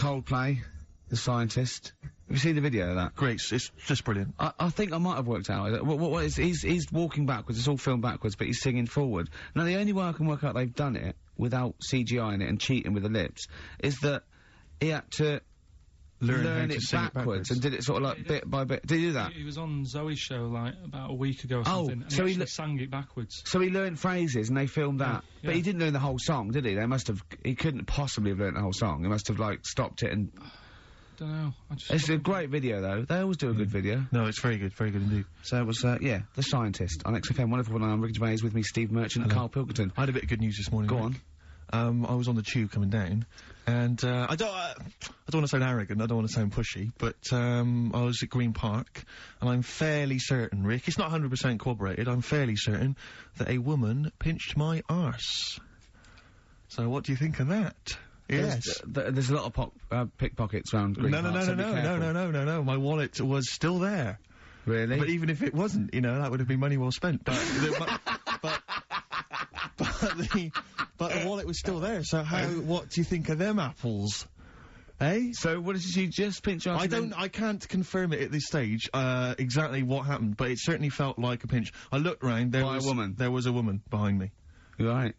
Coldplay, the scientist. Have you seen the video of that? Great, it's just brilliant. I think I might have worked out. What is, he's walking backwards, it's all filmed backwards, but he's singing forward. Now, the only way I can work out they've done it, without CGI in it and cheating with the lips, is that he had to learn it backwards and did it sort of like bit by bit. Did he do that? He was on Zoe's show, like, about a week ago or something, and so he sang it backwards. So he learned phrases and they filmed that. Yeah. But he didn't learn the whole song, did he? He couldn't possibly have learned the whole song. He must have, like, stopped it and... Don't know. It's a great video, though. They always do a good video. No, it's very good indeed. So it was, yeah, The Scientist on XFM. Wonderful one. I'm Ricky Gervais, with me, Steve Merchant and Karl Pilkington. I had a bit of good news this morning. Go on. I was on the tube coming down, and, I don't want to sound arrogant, I don't want to sound pushy, but, I was at Green Park, and I'm fairly certain, Rick, it's not 100% corroborated, I'm fairly certain that a woman pinched my arse. So what do you think of that? Yes. There's a lot of pickpockets around Green Park, so be careful. No, my wallet was still there. Really? But even if it wasn't, you know, that would have been money well spent. But but the wallet was still there, so what do you think of them apples? Eh? So what did she just pinch your arse? I can't confirm it at this stage, exactly what happened, but it certainly felt like a pinch. I looked round, there was a woman behind me. Right.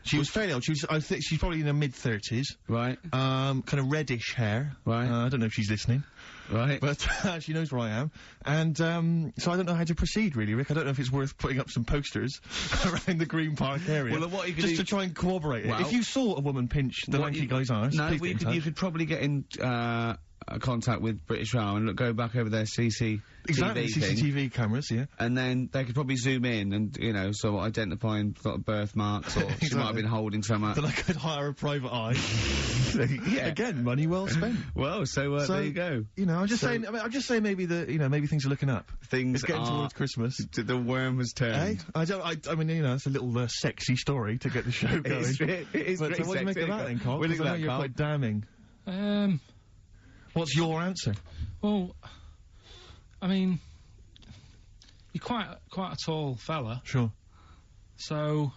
She was fairly old. I think she's probably in her mid-30s. Right. Kind of reddish hair. Right. I don't know if she's listening. Right. But, she knows where I am. And, so I don't know how to proceed, really, Rick. I don't know if it's worth putting up some posters around the Green Park area. Well, what you could just to try and corroborate it. Well, if you saw a woman pinch the lanky guy's arse, no, please you could probably get in, contact with British Rail and go back over their CCTV CCTV cameras, yeah. And then they could probably zoom in and, you know, so identifying sort of birthmarks, or she might have been holding something. Then I could hire a private eye. Yeah. Again, money well spent. Well, so there you go. You know, I'm just saying maybe maybe things are looking up. Things it's getting towards Christmas. The worm has turned. I mean, you know, it's a little, sexy story to get the show going. it is but what do you make of that then, Karl? We'll look at that, you're quite damning. What's your answer? Well, I mean, you're quite a tall fella. Sure. So,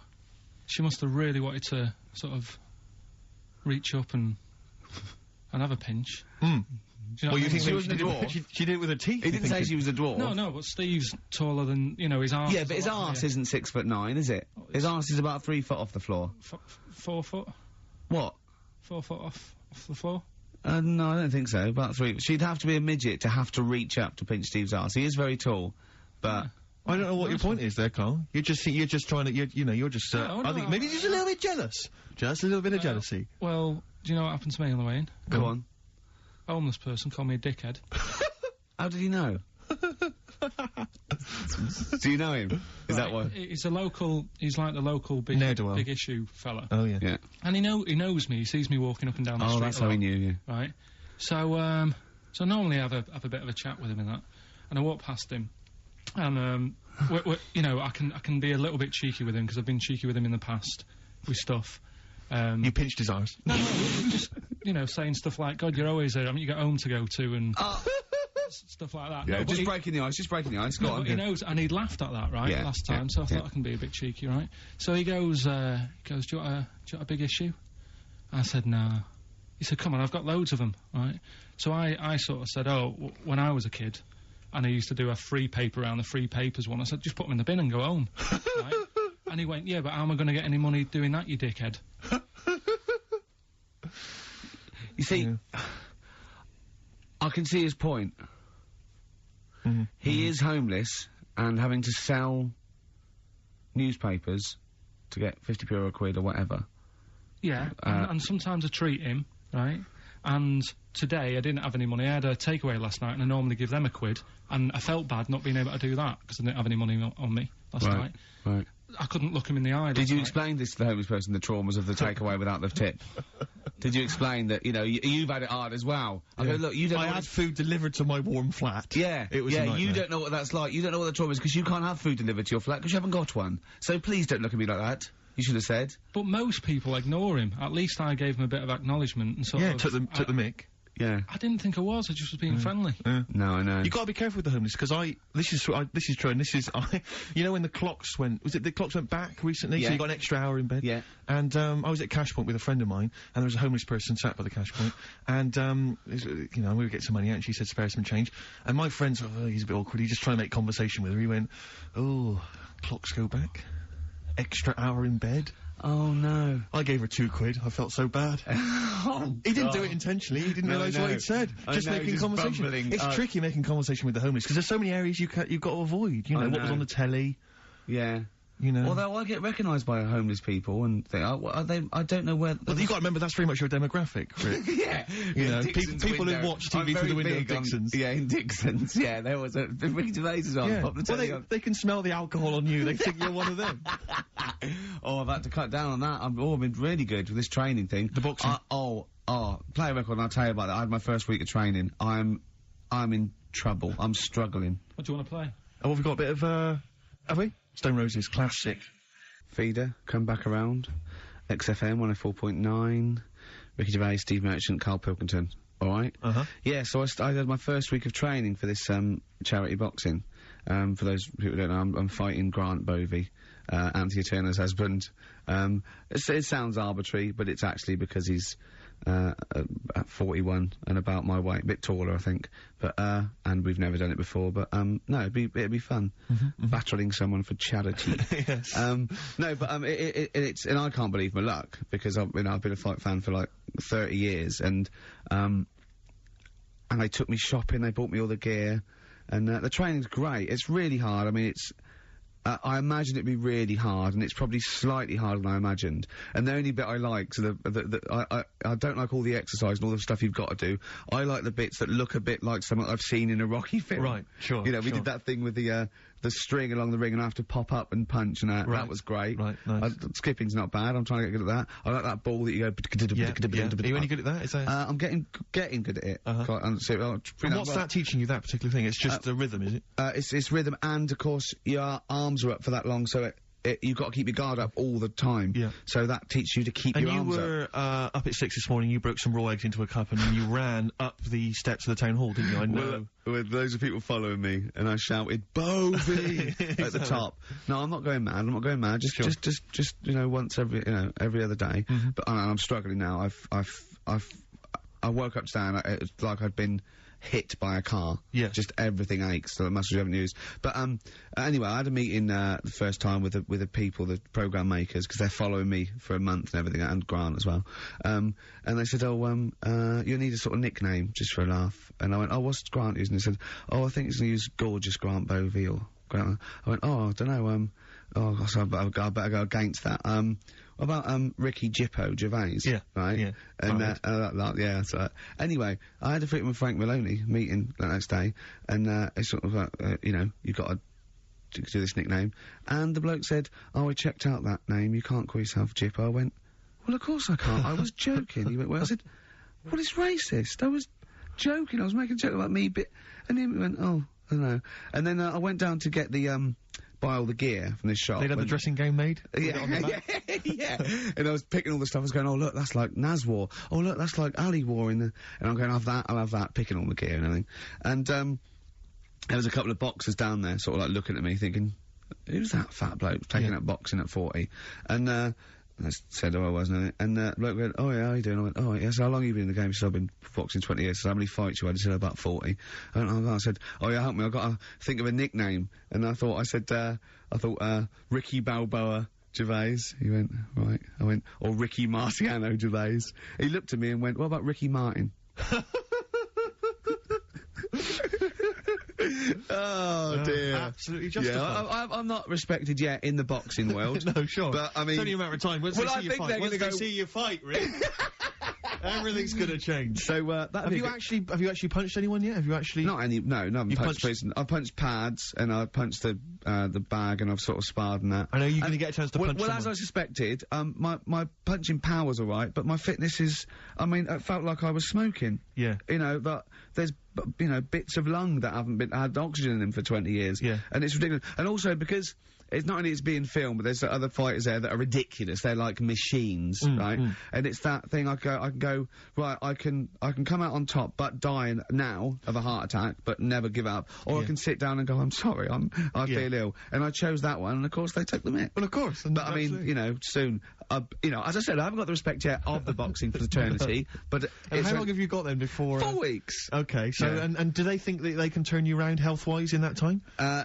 she must have really wanted to sort of reach up and have a pinch. Hmm. You know you think she was a dwarf? She did it with her teeth? He didn't say she was a dwarf. No, but Steve's taller than, you know, his arse. Yeah, but his arse isn't 6'9", is it? His arse is about 3 foot off the floor. 4 foot? What? 4 foot off the floor? No, I don't think so. About 3. She'd have to be a midget to have to reach up to pinch Steve's arse. He is very tall, but... Yeah. I don't know what your point is there, Karl. You're just trying to, you're just, I think maybe just a little bit jealous. Just a little bit of jealousy. Well, do you know what happened to me on the way in? Go on. A homeless person called me a dickhead. How did he know? Do you know him? Is that what? He's like the local big issue fella. Oh, yeah. Yeah. And he knows me, he sees me walking up and down the street. Oh, that's how he knew you. Right. So, so normally I have a bit of a chat with him and that. And I walk past him. And, you know, I can be a little bit cheeky with him, because I've been cheeky with him in the past, with stuff. You pinched his arse? No, just, you know, saying stuff like, God, you're always there, I mean, you got home to go to, and stuff like that. Yeah, just breaking the ice, go on. But he knows, and he'd laughed at that, right, last time, so I thought I can be a bit cheeky, right? So he goes, do you want a big issue? I said, no. He said, come on, I've got loads of them, right? So I sort of said, oh, when I was a kid, and I used to do a free paper around the free papers one, I said, just put them in the bin and go home, right? And he went, yeah, but how am I going to get any money doing that, you dickhead? You see, I can see his point. He is homeless and having to sell newspapers to get 50p or a quid or whatever. Yeah, and sometimes I treat him, right? And today I didn't have any money. I had a takeaway last night, and I normally give them a quid, and I felt bad not being able to do that, because I didn't have any money on me last night. Right. I couldn't look him in the eye. Did you explain this to the homeless person, the traumas of the takeaway without the tip? Did you explain that, you know, you've had it hard as well? I go, look, you don't I had food delivered to my warm flat. Yeah. It was a nightmare. You don't know what that's like. You don't know what the trauma is, because you can't have food delivered to your flat, because you haven't got one. So please don't look at me like that. You should have said. But most people ignore him. At least I gave him a bit of acknowledgement and sort of... took the mick. Yeah. I didn't think I was. I just was being friendly. No, I know. You gotta be careful with the homeless, because this is true, and this is, you know when the clocks went back recently, so you got an extra hour in bed? Yeah. And, I was at Cash Point with a friend of mine, and there was a homeless person sat by the Cash Point, and, you know, we would get some money out, and she said spare some change, and my friend's, he's a bit awkward, he's just trying to make conversation with her, he went, oh, clocks go back? Extra hour in bed? Oh, no. I gave her £2. I felt so bad. He didn't do it intentionally. He didn't realise what he'd said. Just making conversation. Bumbling. It's tricky making conversation with the homeless, because there's so many areas you've got to avoid. You know, what was on the telly. Yeah. You know. Although I get recognised by homeless people, and I don't know where. Well, you've got to remember that's very much your demographic, Rick. Yeah. You know, Dixon's people window. who watch TV through the window of Dixon's. Yeah, in Dixon's. Yeah, there was a Ricky Gervais as well. Yeah. Pop the telly on. They can smell the alcohol on you. They think you're one of them. Oh, I've had to cut down on that. I've been really good with this training thing. The boxing. Play a record and I'll tell you about that. I had my first week of training. I'm in trouble. I'm struggling. What do you want to play? Oh, we've got a bit of, have we? Stone Roses, classic. Feeder, come back around. XFM 104.9. Ricky Gervais, Steve Merchant, Karl Pilkington. Alright? Yeah, so I had my first week of training for this, charity boxing. For those who don't know, I'm fighting Grant Bovey, Anthea Turner's husband. It sounds arbitrary, but it's actually because he's, at 41 and about my weight, a bit taller, I think. But, and we've never done it before, but, no, it'd be fun. Battling someone for charity. Yes. No, but, it's, and I can't believe my luck, because I've been a fight fan for like 30 years, and they took me shopping, they bought me all the gear, and, the training's great. It's really hard. I mean, it's, I imagine it'd be really hard, and it's probably slightly harder than I imagined. And the only bit I like, so I don't like all the exercise and all the stuff you've got to do. I like the bits that look a bit like something I've seen in a Rocky film. Right, sure. You know, we did that thing with the string along the ring, and I have to pop up and punch, and that was great. Right, nice. Skipping's not bad. I'm trying to get good at that. I like that ball that you go. Yeah. Are you any good at that? Is that? I'm getting good at it. And what's that teaching you, that particular thing? It's just the rhythm, is it? It's rhythm, and of course your arms are up for that long, so you've got to keep your guard up all the time. Yeah. So that teaches you to keep your arms up. And you were up at 6 this morning, you broke some raw eggs into a cup, and then you ran up the steps of the town hall, didn't you? I know. With loads of people following me, and I shouted, Bovey! at the top. No, I'm not going mad. Just, you know, once every other day. But I'm struggling now. I woke up today, and it's like I'd been hit by a car. Yeah. Just everything aches, so the muscles you haven't used. But, anyway, I had a meeting, the first time with the people, the program makers, because they're following me for a month and everything, and Grant as well. And they said, you need a sort of nickname, just for a laugh. And I went, what's Grant using? They said, I think he's gonna use Gorgeous Grant Bovey, or Grant. I went, I don't know, so I better go against that. What about, Ricky Gervais? Yeah. Right? Yeah. And, yeah, so, anyway, I had a freaking with Frank Maloney meeting the next day, and, it's sort of like, you know, you've got to do this nickname, and the bloke said, we checked out that name, you can't call yourself Jippo. I went, well, of course I can't, I was joking. He went, well, I said, well, it's racist, I was joking, I was making a joke about me, and he went, I don't know. And then, I went down to get the, buy all the gear from this shop. They'd have the dressing gown made? Yeah. And I was picking all the stuff, I was going, look, that's like Naz wore. Oh, look, that's like Ali wore in the... And I'm going, I'll have that, picking all the gear and everything. And, there was a couple of boxers down there, sort of like looking at me, thinking, who's that fat bloke taking up boxing at 40? And, I said, I wasn't. And, bloke went, yeah, how you doing? I went, yeah, so how long have you been in the game? He said, I've been boxing 20 years. So how many fights you had? He said, about 40. I said, yeah, help me, I've got to think of a nickname. And I thought, Ricky Balboa Gervais. He went, right. I went, or Ricky Marciano Gervais. He looked at me and went, what about Ricky Martin? Oh dear. Absolutely justified. Yeah, I'm not respected yet in the boxing world. No, sure. But I mean, it's only a matter of time. Once they see you fight, Rick, everything's gonna change. So have you actually punched anyone yet? Have you actually? No, I haven't punched person. I've punched pads, and I've punched the bag, and I've sort of sparred and that. I know you're gonna get a chance to punch. Well, as I suspected, my punching power's alright, but my fitness is. I mean, it felt like I was smoking. Yeah. You know, but there's bits of lung that haven't had oxygen in them for 20 years. Yeah. And it's ridiculous. And also because it's not only it's being filmed, but there's other fighters there that are ridiculous. They're like machines, right? And it's that thing. I can go right. I can come out on top, but die now of a heart attack, but never give up. Or I can sit down and go, I'm sorry, I feel ill, and I chose that one. And of course, they took the mick. Well, of course. But I mean, you know, soon. You know, as I said, I haven't got the respect yet of the boxing fraternity. But and how long have you got then before? 4 weeks. Okay. So and do they think that they can turn you around health-wise in that time? No,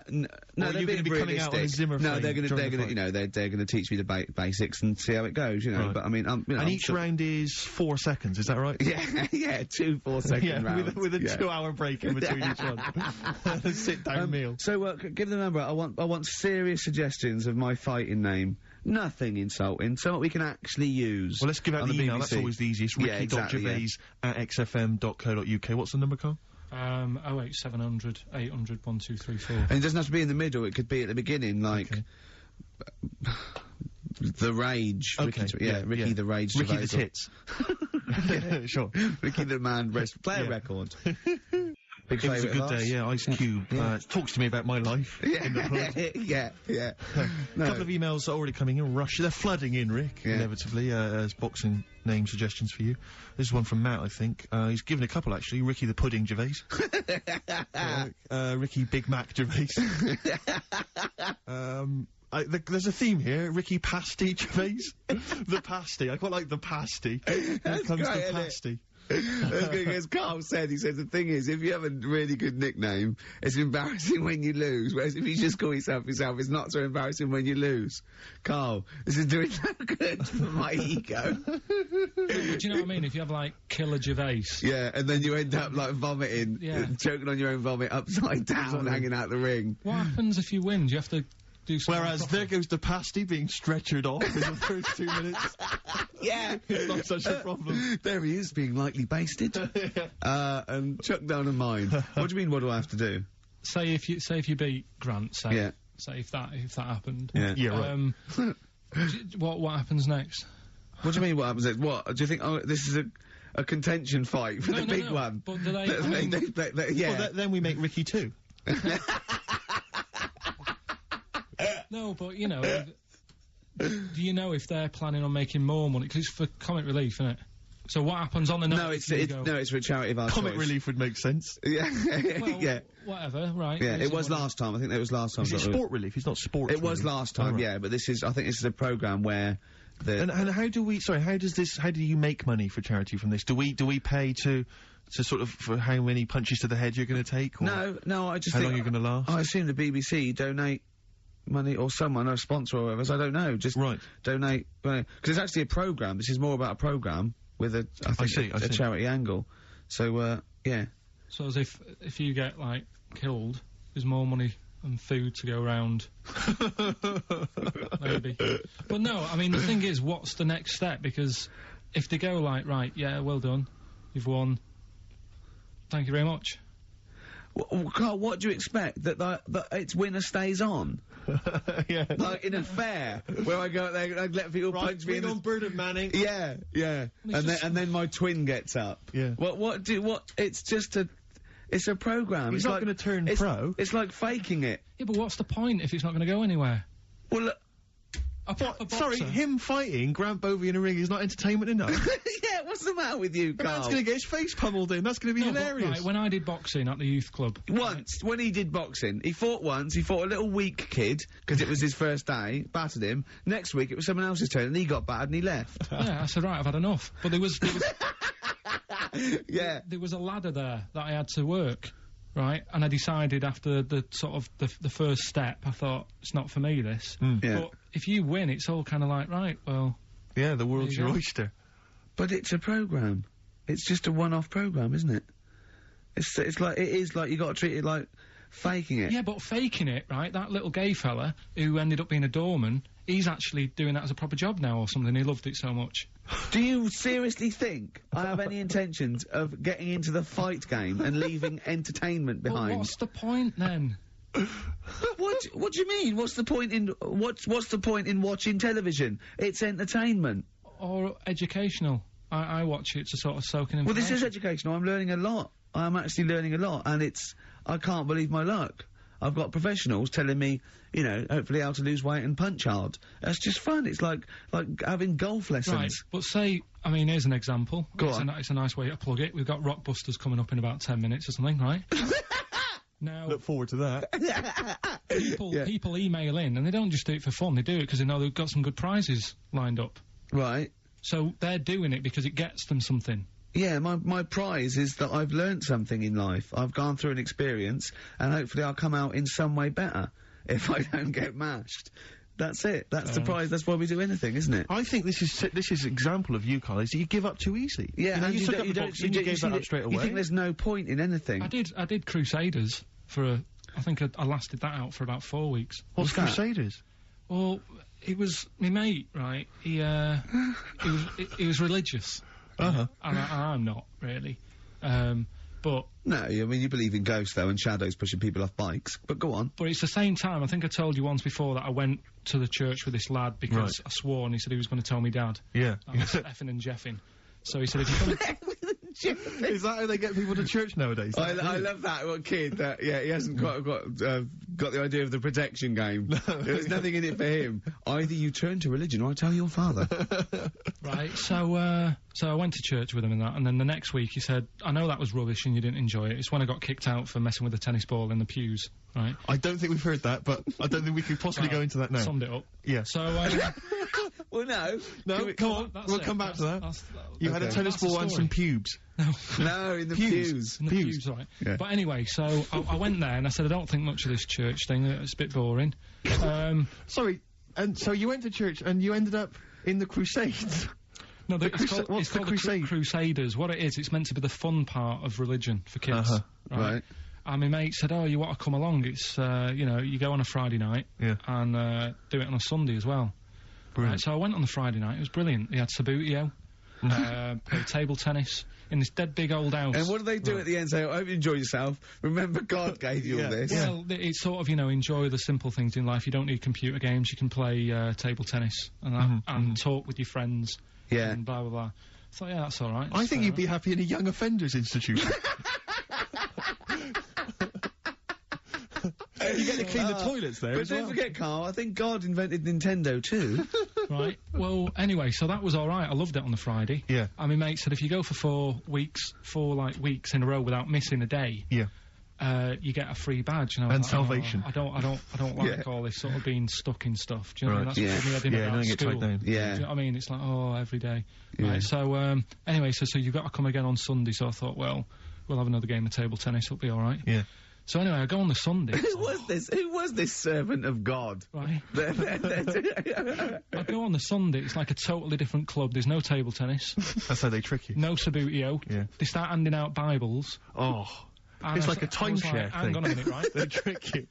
they're going to be coming out on a Zimmer frame. No, they're going to, you know, they're going to teach me the basics and see how it goes, you know. Right. But I mean, you know, and each round is 4 seconds. Is that right? Yeah, 2 4-second rounds. with a 2-hour break in between each one. A sit-down meal. So give the number. I want serious suggestions of my fighting name. Nothing insulting. Something we can actually use. Well, let's give out the email. BBC. That's always the easiest. Ricky.Gervais at xfm.co.uk. What's the number, Karl? 08700 800 1234. And it doesn't have to be in the middle. It could be at the beginning, like the Rage. Okay. Ricky the Rage. Ricky the Tits. Sure. Ricky the Man. Play a record. Big it was a good day, Ice Cube talks to me about my life in the pub. No. A couple of emails are already coming in. They're flooding in, Rick, inevitably, as boxing name suggestions for you. This is one from Matt, I think. He's given a couple, actually. Ricky the Pudding Gervais. Ricky Big Mac Gervais. There's a theme here. Ricky Pasty Gervais. The pasty. I quite like the pasty. Here comes the pasty. As Karl said, he says the thing is, if you have a really good nickname, it's embarrassing when you lose, whereas if you just call yourself, it's not so embarrassing when you lose. Karl, this is doing no good for my ego. Do you know what I mean? If you have, like, Killer Gervais. Yeah, and then you end up, like, vomiting, choking on your own vomit upside down, hanging out the ring. What happens if you win? Do you have to do something? Whereas there goes the pasty being stretchered off in the first 2 minutes. It's not such a problem. There he is, being lightly basted. And chucked down a mine. What do you mean, what do I have to do? Say if you beat Grant, say if that happened. Right. What happens next? What do you mean, what happens next? What? Do you think, this is a contention fight for the big one? But do they... Well, then we make Ricky 2. No, but, you know... Do you know if they're planning on making more money? Because it's for comic relief, isn't it? So what happens on the night? No, it's for a charity of our comic choice. relief would make sense. Well, whatever, right? Yeah, it was last time. I think that was last time. Is it sport relief? It's not sports. It was last time, but this is. I think this is a program where and how do we? Sorry, how do you make money for charity from this? Do we pay to sort of for how many punches to the head you're going to take? Or no. I just how think long you're going to last? I assume the BBC donate money, or someone, or a sponsor or whatever, so I don't know, just donate money. Because it's actually a programme, this is more about a programme with a, I think, a charity angle. So, So as if you get, like, killed, there's more money and food to go around. Maybe. But no, I mean, the thing is, what's the next step? Because if they go like, right, yeah, well done, you've won, thank you very much. Well, Karl, what do you expect? That its winner stays on? Like in a fair, where I go there, I let people punch me in on Bird and Manning. Yeah. And then my twin gets up. Yeah. It's just it's a programme. He's not going to turn pro. It's like faking it. Yeah, but what's the point if it's not going to go anywhere? Well, look. Sorry, him fighting Grant Bovey in a ring is not entertainment enough. Yeah, what's the matter with you, Karl? Man's going to get his face pummeled in. That's going to be hilarious. Right, when I did boxing at the youth club... When he did boxing, he fought once, he fought a little weak kid, because it was his first day, battered him. Next week, it was someone else's turn, and he got battered and he left. Yeah, I said, right, I've had enough. But there was yeah. There was a ladder there that I had to work. Right, and I decided after the sort of the first step, I thought, it's not for me, this. Yeah. But if you win, it's all kind of like, right, well... Yeah, the world's your oyster. But it's a programme. It's just a one-off programme, isn't it? It's like, it is like, you got to treat it like faking it. Yeah, but faking it, right, that little gay fella who ended up being a doorman, he's actually doing that as a proper job now or something, he loved it so much. Do you seriously think I have any intentions of getting into the fight game and leaving entertainment behind? Well, what's the point then? What do you mean? What's the point in what's the point in watching television? It's entertainment. Or educational. I watch it to sort of soak in information. Well, this is educational. I'm learning a lot. I'm actually learning a lot, and I can't believe my luck. I've got professionals telling me, you know, hopefully how to lose weight and punch hard. That's just fun. It's like having golf lessons. Right, but say, I mean, here's an example. Go on. It's a nice way to plug it. We've got Rockbusters coming up in about 10 minutes or something, right? Now, Look forward to that. people email in, and they don't just do it for fun. They do it because they know they've got some good prizes lined up. Right. So they're doing it because it gets them something. Yeah, my prize is that I've learned something in life. I've gone through an experience, and hopefully I'll come out in some way better if I don't get mashed. That's it. That's the prize. That's why we do anything, isn't it? I think this is example of you, Karl, is that you give up too easy. Yeah, you know, and you took up the boxing, you gave that up straight away. You think there's no point in anything? I did Crusaders for I think I lasted that out for about 4 weeks. What's Crusaders? Well, it was my mate, right? He was religious. Uh-huh. And I'm not really. But No, I mean, you believe in ghosts, though, and shadows pushing people off bikes. But go on. But it's the same time, I think I told you once before that I went to the church with this lad because I swore and he said he was going to tell me dad. Yeah. I was effing and jeffing. So he said, if you come Is that how they get people to church nowadays? I love that little kid that, yeah, he hasn't got the idea of the protection game. There's nothing in it for him. Either you turn to religion or I tell your father. Right, so I went to church with him and that, and then the next week he said, I know that was rubbish and you didn't enjoy it. It's when I got kicked out for messing with a tennis ball in the pews, right? I don't think we've heard that, but I don't think we could possibly go into that now. Summed it up. Yeah. So, Well, no. come on, we'll come back to that. You had a tennis ball and some pubes. No, in the pews. In the pews, right. Yeah. But anyway, so I went there and I said, I don't think much of this church thing, it's a bit boring. Sorry, and so you went to church and you ended up in the Crusades? No, it's called the Crusaders. What it is, it's meant to be the fun part of religion for kids. Right. And my mate said, oh, you want to come along? It's, you know, you go on a Friday night and do it on a Sunday as well. Right, so I went on the Friday night. It was brilliant. They had Sabutio, played table tennis in this dead big old house. And what do they do at the end? Say, I hope you enjoy yourself. Remember, God gave you all this. Well, it's sort of, you know, enjoy the simple things in life. You don't need computer games. You can play table tennis and that, and talk with your friends. Yeah. And blah, blah, blah. I thought, yeah, that's all right. I think you'd be happy in a young offenders institute. You get to clean the toilets there. But don't forget, Karl, I think God invented Nintendo too. Right. Well, anyway, so that was all right. I loved it on the Friday. Yeah. And my mate said if you go for 4 weeks in a row without missing a day, you get a free badge. And, I was and like, salvation. I don't like all this sort of being stuck in stuff. Do you know what I mean? That's Yeah. what me head in about get school. tied down. Yeah. Do you know what I mean? It's like, every day. Yeah. Right, so, anyway, so you've got to come again on Sunday, so I thought, well, we'll have another game of table tennis, it'll be alright. Yeah. So anyway, I go on the Sunday. Who was this servant of God? Right. I go on the Sunday, it's like a totally different club. There's no table tennis. That's how they trick you. No Sabutio. Yeah. They start handing out Bibles. Oh. And It's I like a was like, timeshare thing. hang on a minute, right? They trick you.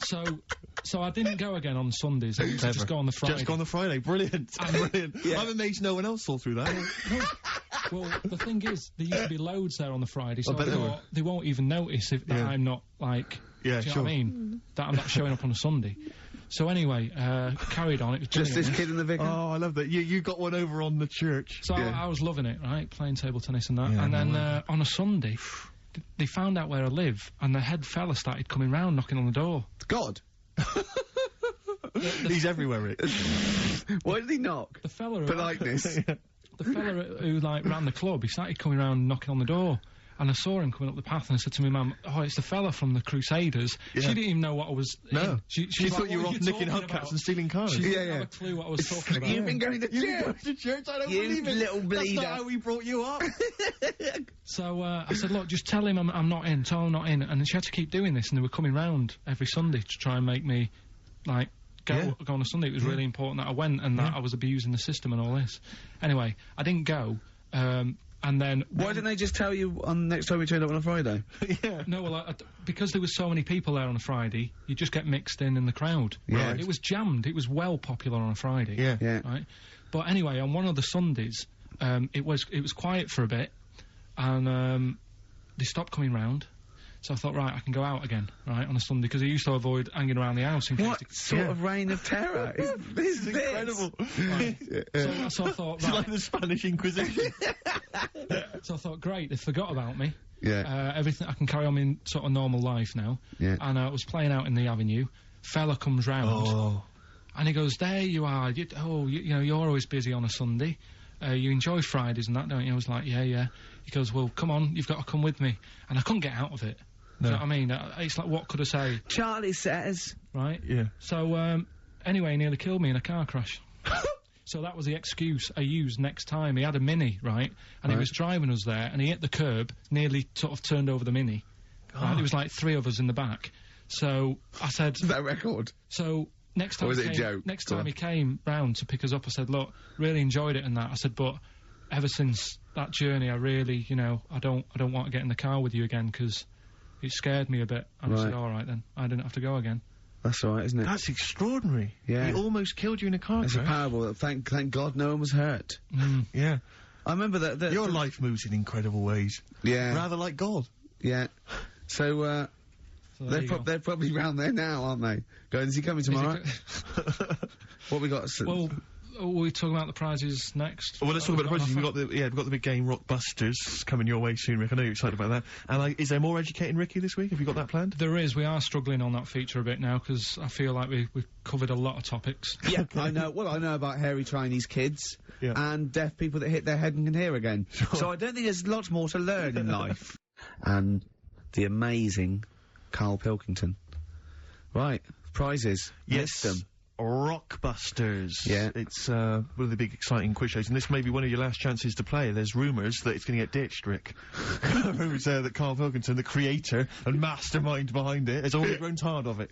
So I didn't go again on Sundays. I used to just go on the Friday. Just go on the Friday. Brilliant. Brilliant. I'm amazed no one else saw through that. Well, the thing is, there used to be loads there on the Friday, so I bet I there thought they won't even notice that I'm not, like... Yeah, do you know what I mean? That I'm not showing up on a Sunday. So anyway, carried on. It was Just brilliant. this kid in the vicar? Oh, I love that. You got one over on the church. So Yeah. I was loving it, right? Playing table tennis and that. Yeah, And then on a Sunday, they found out where I live, and the head fella started coming round, knocking on the door. God. He's everywhere, Rick. Why did he knock? The fella... Politeness. The fella who, like, ran the club, he started coming round knocking on the door. And I saw him coming up the path, and I said to my mum, oh, it's the fella from the Crusaders. Yeah. She didn't even know what I was No. in. She thought like, you were what off are nicking talking hubcaps about? and stealing cars. She Yeah, didn't yeah. have a clue what I was talking about. You've been going to church. To church? I don't You believe it. little bleeder. That's not how we brought you up. So I said, look, just tell him I'm not in. Tell him I'm not in. And she had to keep doing this, and they were coming round every Sunday to try and make me, like, go on a Sunday. It was really important that I went and that I was abusing the system and all this. Anyway, I didn't go. And then... Why didn't they just tell you on next time we turned up on a Friday? Yeah. No, well, because there was so many people there on a Friday, you just get mixed in the crowd. Yeah. It was jammed. It was well popular on a Friday. Yeah. Yeah. Right? But anyway, on one of the Sundays, it was quiet for a bit, and they stopped coming round. So I thought, right, I can go out again, right, on a Sunday, because I used to avoid hanging around the house in case... What sort of reign of terror is this? Incredible. Right. So I thought, It's right. like the Spanish Inquisition. So I thought, great, they forgot about me. Everything, I can carry on in sort of normal life now. Yeah. And I was playing out in the avenue. Fella comes round. And he goes, there you are. You know, you're always busy on a Sunday. You enjoy Fridays and that, don't you? I was like, yeah. He goes, well, come on, you've got to come with me. And I couldn't get out of it. No. Do you know what I mean? It's like, what could I say? Charlie says. Right? Yeah. So, anyway, he nearly killed me in a car crash. So that was the excuse I used next time. He had a Mini, right? And he was driving us there, and he hit the curb, nearly sort of turned over the Mini. Right? There was like 3 of us in the back. So I said... Is that a record? So... Next time, he came round to pick us up, I said, look, really enjoyed it and that. I said, but ever since that journey, I really, you know, I don't want to get in the car with you again because it scared me a bit. And I said, all right then, I didn't have to go again. That's all right, isn't it? That's extraordinary. Yeah. He almost killed you in a car crash. It's a parable. Thank God no one was hurt. Yeah. I remember that... Your life moves in incredible ways. Yeah. Rather like God. Yeah. So, they're probably round there now, aren't they? Going, is he coming tomorrow? What we got? Well, are we talking about the prizes next? Well, let's talk about the prizes. We've got the big game Rockbusters coming your way soon, Rick. I know you're excited about that. And is there more Educating Ricky this week? Have you got that planned? There is. We are struggling on that feature a bit now because I feel like we've covered a lot of topics. Yeah, I know. Well, I know about hairy Chinese kids and deaf people that hit their head and can hear again. Sure. So I don't think there's lots more to learn in life. And the amazing Karl Pilkington. Right, prizes. Yes. List them. Rockbusters. Yeah. It's one of the big exciting quiz shows, and this may be one of your last chances to play. There's rumours that it's going to get ditched, Rick. Rumours that Karl Pilkington, the creator and mastermind behind it, has already grown tired of it.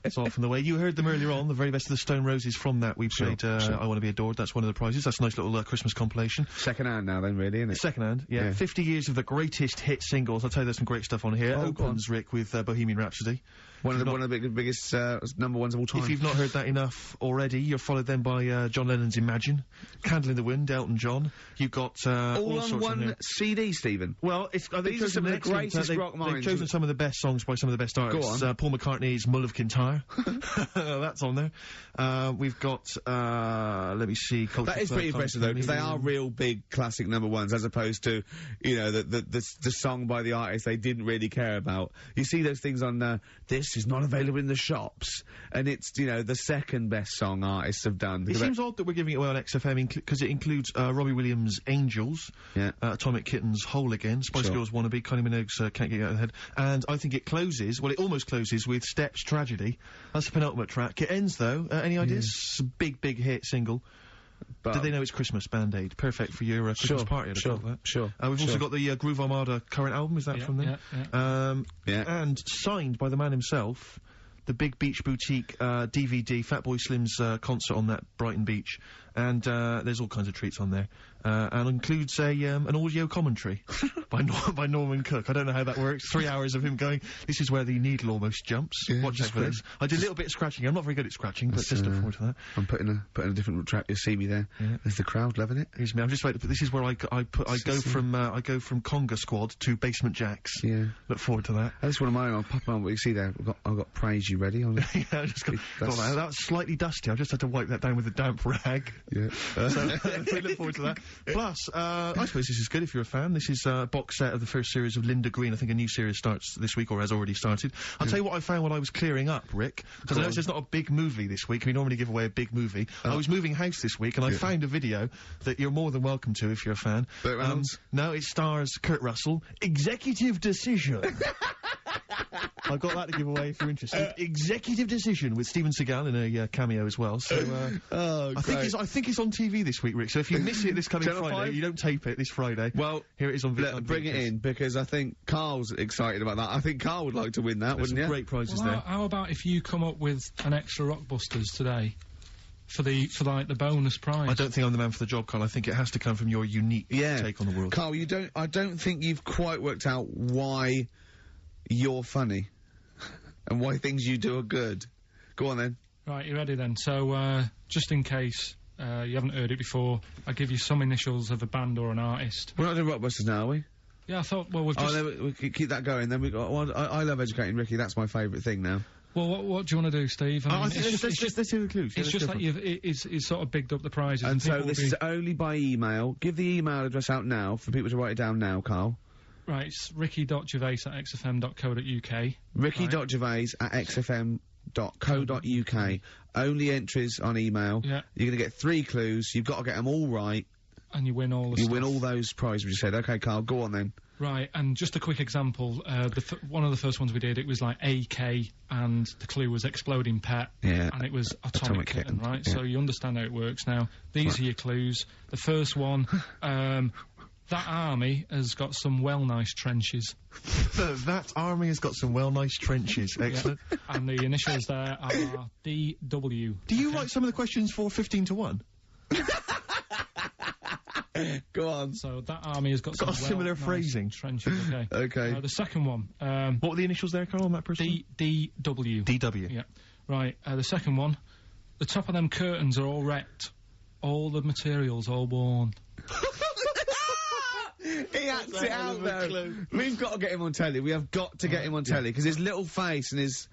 It's off and the way. You heard them earlier on, the very best of the Stone Roses. From that we played I Want to Be Adored. That's one of the prizes. That's a nice little Christmas compilation. Second hand now then, really, isn't it? Second hand, yeah. 50 years of the greatest hit singles. I'll tell you there's some great stuff on here. Opens, Rick, with Bohemian Rhapsody. One of the biggest number ones of all time. If you've not heard that enough already, you're followed then by John Lennon's Imagine, Candle in the Wind, Elton John. You've got all on one CD, Stephen. Well, these are some of the greatest rock minds. They've chosen some of the best songs by some of the best artists. Go on. Paul McCartney's Mull of Kintyre. That's on there. We've got let me see. That is pretty impressive though, because they are real big classic number ones, as opposed to the song by the artist they didn't really care about. You see those things on this is not available in the shops, and it's the second best song artists have done. It seems odd that we're giving it away on XFM because it includes Robbie Williams' Angels, Atomic Kitten's Whole Again, Spice Girls Wannabe, Kylie Minogue's Can't Get You Out of the Head, and I think it closes, well it almost closes with Steps Tragedy. That's the penultimate track. It ends though, any ideas? It's a big hit single. But did they know it's Christmas? Band-Aid. Perfect for your Christmas party. Sure. We've also got the Groove Armada current album. Is that from there? Yeah. And signed by the man himself, the Big Beach Boutique DVD, Fatboy Slim's concert on that Brighton beach. And there's all kinds of treats on there. And includes an audio commentary by Norman Cook. I don't know how that works. 3 hours of him going, this is where the needle almost jumps. Watch this for this. I did a little bit of scratching. I'm not very good at scratching, but just look forward to that. I'm putting a different track. You'll see me there. Yeah. There's the crowd loving it. Here's me. I'm just waiting. This is where I go from Conga Squad to Basement Jacks. Yeah. Look forward to that. That's one of mine. I'll pop on what you see there. I've got Praise You ready. Yeah, I just got that. That was slightly dusty. I just had to wipe that down with a damp rag. Yeah. So we look forward to that. Plus, I suppose this is good if you're a fan. This is a box set of the first series of Linda Green. I think a new series starts this week or has already started. I'll tell you what I found when I was clearing up, Rick, because I know there's not a big movie this week. We normally give away a big movie. I was moving house this week and I found a video that you're more than welcome to if you're a fan. No, it stars Kurt Russell. Executive Decision. I've got that to give away if you're interested. Executive Decision with Steven Seagal in a cameo as well. So I think it's on TV this week, Rick. So if you miss it this coming Friday, you don't tape it this Friday. Well, here it is on video. Bring it in because I think Karl's excited about that. I think Karl would like to win that, wouldn't you? Great prizes there. How about if you come up with an extra Rockbusters today? For the bonus prize. I don't think I'm the man for the job, Karl. I think it has to come from your unique take on the world. Karl, I don't think you've quite worked out why you're funny and why things you do are good. Go on then. Right, you ready then? So, just in case you haven't heard it before, I'll give you some initials of a band or an artist. We're not doing Rockbusters now, are we? Yeah, I thought, well, we've just... Oh, then we keep that going, then we got... Well, I love Educating Ricky, that's my favourite thing now. Well, what do you want to do, Steve? Let's hear the clues. It's just like it's sort of bigged up the prizes. And so this is only by email. Give the email address out now for people to write it down now, Karl. Right, it's ricky.gervais@xfm.co.uk. ricky.gervais@xfm.co.uk. Only entries on email. Yeah. You're gonna get 3 clues. You've got to get them all right. And you win all the You win all those prizes you said. Okay, Karl, go on then. Right, and just a quick example, one of the first ones we did, it was like AK, and the clue was exploding pet, and it was atomic kitten, right? Yeah. So you understand how it works now. These are your clues. The first one, that army has got some nice trenches. That army has got some nice trenches. Excellent. Yeah. And the initials there are DW. Do you write some of the questions for 15 to 1? Go on. So that army has got some similar phrasing. Trenches, okay. Okay. The second one. What were the initials there, Karl, on that person? DW. DW. Yeah. Right, the second one. The top of them curtains are all wrecked. All the materials all worn. He acts it out though. We've got to get him on telly. We have got to get him on telly because his little face and his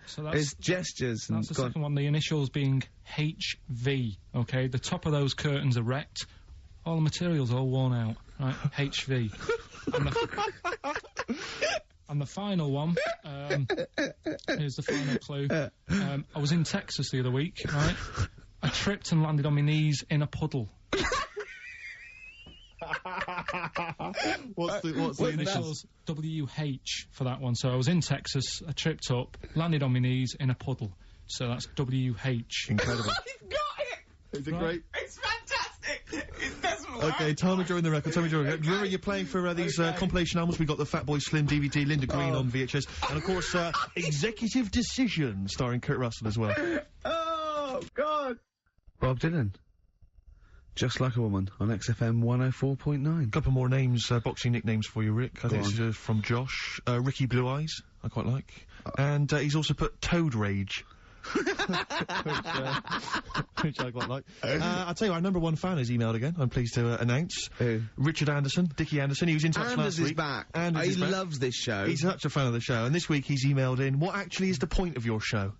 gestures. That's the second one. The initials being HV. Okay, the top of those curtains are wrecked. All the materials all worn out. Right, HV. And the final one. Here's the final clue. I was in Texas the other week. Right, I tripped and landed on my knees in a puddle. What's the initials? WH for that one. So I was in Texas, I tripped up, landed on my knees in a puddle. So that's WH. Incredible. You've got it! Is it great? It's fantastic! It doesn't work! Okay, time of during the record, Remember you're playing for these compilation albums. We got the Fatboy Slim DVD, Linda Green on VHS, and of course Executive Decision, starring Kurt Russell as well. Oh, God! Bob Dylan. Just Like a Woman on XFM 104.9. Couple more names, boxing nicknames for you, Rick. I think this is from Josh. Ricky Blue Eyes, I quite like. And he's also put Toad Rage. which I quite like. I'll tell you, our #1 fan has emailed again, I'm pleased to announce. Who? Richard Anderson, Dickie Anderson. He was in touch last week. Anders is back. He loves this show. He's such a fan of the show. And this week he's emailed in, what actually is the point of your show?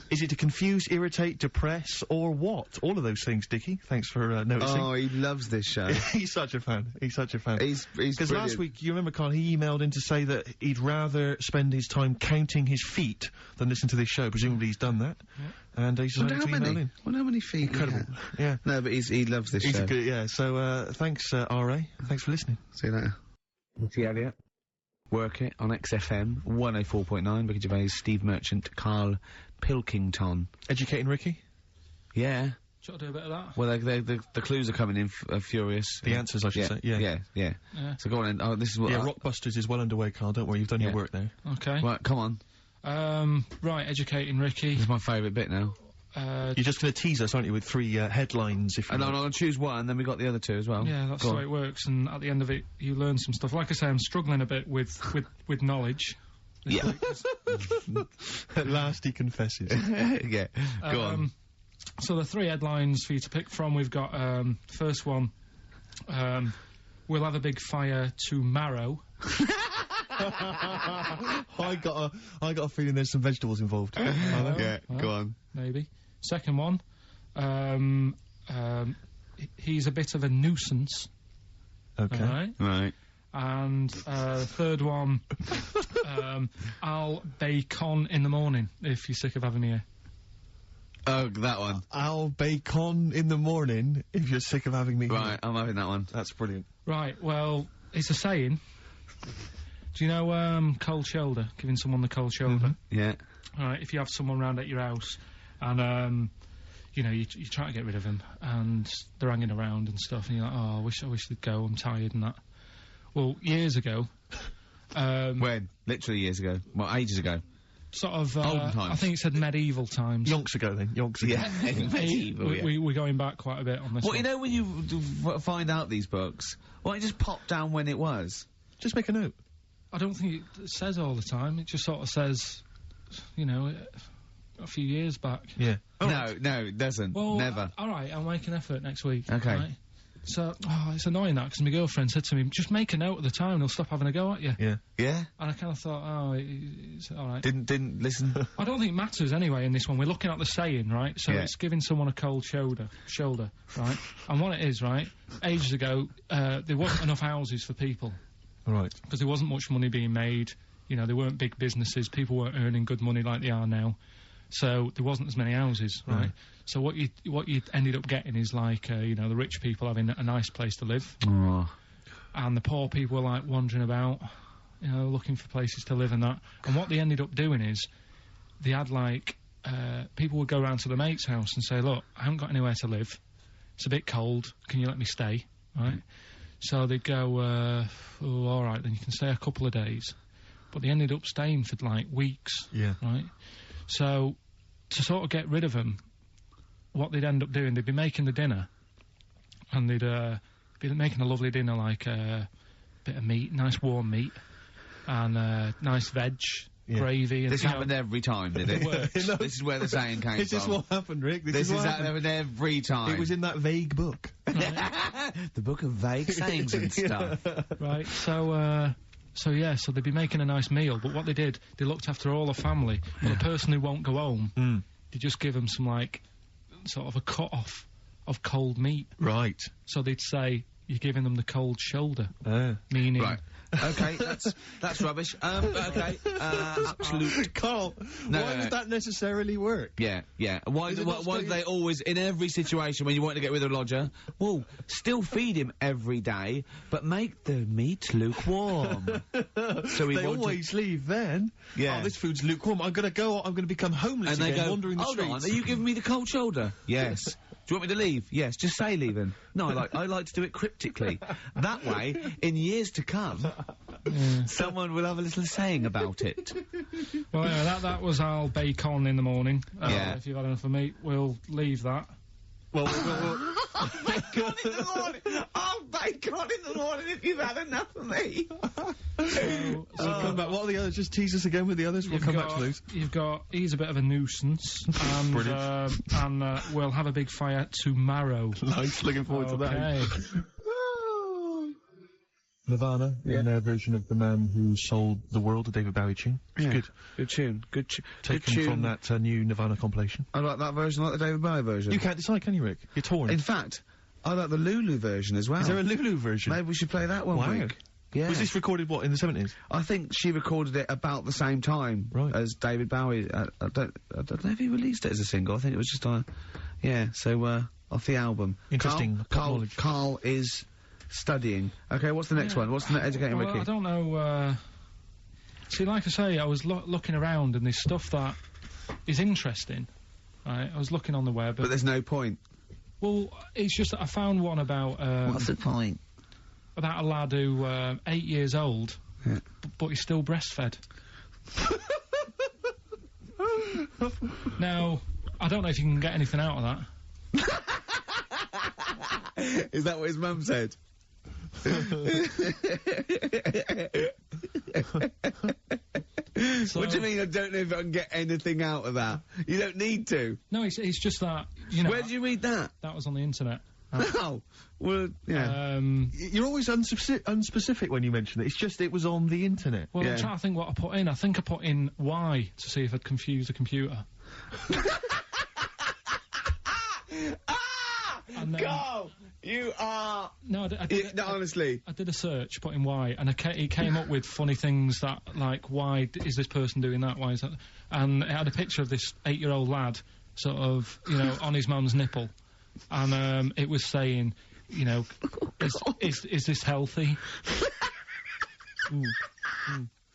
Is it to confuse, irritate, depress, or what? All of those things, Dickie. Thanks for noticing. Oh, he loves this show. He's such a fan. He's such a fan. He's because last week, you remember, Karl, he emailed in to say that he'd rather spend his time counting his feet than listen to this show. Presumably he's done that. Yeah. And he's decided to email in. Wonder how many feet. Incredible. Yeah. No, but he loves this show. Good, yeah. So, thanks, R.A. Thanks for listening. See you later. See Elliot. Work it on XFM 104.9. Ricky Gervais, Steve Merchant, Karl Pilkington. Educating Ricky? Yeah. Should I do a bit of that? Well, the clues are coming in furious. The answers, I should say. Yeah. So go on then. Oh, this is what... Yeah, Rockbusters is well underway, Karl. Don't worry, you've done your work now. Okay. Right, come on. Right, Educating Ricky. This is my favourite bit now. You're just going to tease us, aren't you, with 3 headlines, if you And I'm going to choose one, then we got the other 2 as well. Yeah, that's the way it works, and at the end of it, you learn some stuff. Like I say, I'm struggling a bit with knowledge. Yeah. At last he confesses. Yeah, go on. So the 3 headlines for you to pick from, we've got, first one, we'll have a big fire tomorrow. I got a feeling there's some vegetables involved. Yeah, go on. Maybe. Second one, he's a bit of a nuisance. Okay. Right. And third one, I'll bacon in the morning if you're sick of having me here. Oh, that one. I'll bacon in the morning if you're sick of having me here. Right, I'm having that one. That's brilliant. Right, well, it's a saying. Do you know cold shoulder? Giving someone the cold shoulder? Yeah. Alright, if you have someone round at your house and you know, you try to get rid of them and they're hanging around and stuff and you're like, oh, I wish they'd go, I'm tired and that. Well, years ago... when? Literally years ago. Well, ages ago. Sort of, olden times. I think it said medieval times. Yonks ago, then. Yonks ago. Yeah, medieval, We're going back quite a bit on this one. You know when you find out these books, why don't you just pop down when it was? Just make a note. I don't think it says all the time. It just sort of says, you know, a few years back. Yeah. No, it doesn't. Well, never. Alright, I'll make an effort next week. Okay. Right? So, it's annoying that, because my girlfriend said to me, just make a note at the time and they'll stop having a go at you. Yeah. Yeah? And I kind of thought, it's alright. Didn't listen? I don't think it matters anyway in this one. We're looking at the saying, right? So it's giving someone a cold shoulder, right? And what it is, right, ages ago, there wasn't enough houses for people. Right. Because there wasn't much money being made. You know, there weren't big businesses. People weren't earning good money like they are now. So there wasn't as many houses, right? So what you ended up getting is like, you know, the rich people having a nice place to live. And the poor people were like wandering about, you know, looking for places to live and that. And what they ended up doing is they had like, people would go around to the mate's house and say, look, I haven't got anywhere to live. It's a bit cold. Can you let me stay? Right? So they'd go, oh, all right, then you can stay a couple of days. But they ended up staying for like weeks. Yeah. Right? So to sort of get rid of them, what they'd end up doing, they'd be making the dinner, and they'd be making a lovely dinner, like a bit of meat, nice warm meat, and nice veg, gravy. And this happened every time, did it? It This is where the saying came from. This is what happened, Rick. This is happened every time. It was in that vague book. The book of vague sayings and stuff. Right, so they'd be making a nice meal, but what they did, they looked after all the family. But the person who won't go home, they just give them some, like, sort of a cut-off of cold meat. Right. So they'd say, you're giving them the cold shoulder. Meaning... Right. Okay, that's rubbish. Okay, absolute... Karl, why does that necessarily work? Yeah. Why do they always, in every situation when you want to get rid of a lodger, well, still feed him every day, but make the meat lukewarm. So they always leave then. Yeah. Oh, this food's lukewarm. I'm gonna become homeless and again, they go, wandering the streets. Hold on, are you giving me the cold shoulder? Yes. Do you want me to leave? Yes, just say leaving. No, I like to do it cryptically. That way, in years to come, someone will have a little saying about it. Well, anyway, that was our bacon in the morning. If you've had enough of meat, we'll leave that. Well, bacon in the morning! Oh, bacon in the morning if you've had enough of me! So come back. What are the others? Just tease us again with the others. We'll come back to those. He's a bit of a nuisance, and we'll have a big fire tomorrow. Nice, looking forward to that. Nirvana, in their version of The Man Who Sold the World, the David Bowie tune. It's good. Good tune. Taken from that new Nirvana compilation. I like that version, I like the David Bowie version. You can't decide, can you, Rick? You're torn. In fact, I like the Lulu version as well. Is there a Lulu version? Maybe we should play that one week. Yeah. Was this recorded, what, in the 70s? I think she recorded it about the same time as David Bowie. I don't know if he released it as a single. I think it was just on... off the album. Interesting. Karl is... studying. Okay, what's the next one? What's the educating Ricky? I don't know, see, like I say, I was looking around and there's stuff that is interesting, right? I was looking on the web. But there's no point. Well, it's just that I found one about, what's the point? About a lad who, 8 years old, but he's still breastfed. Now, I don't know if you can get anything out of that. Is that what his mum said? What do you mean I don't know if I can get anything out of that? You don't need to. No, it's just that, you know... Where did you read that? That was on the internet. Oh, well, yeah. You're always unspecific when you mention it. It's just it was on the internet. Well, I'm trying to think what I put in. I think I put in Y to see if I'd confuse a computer. Go! You are... No, I did no, honestly. I did a search, put in Y, and it came up with funny things that, like, why is this person doing that? Why is that? And it had a picture of this 8-year-old lad, sort of, you know, on his mum's nipple. And, it was saying, you know, is this healthy?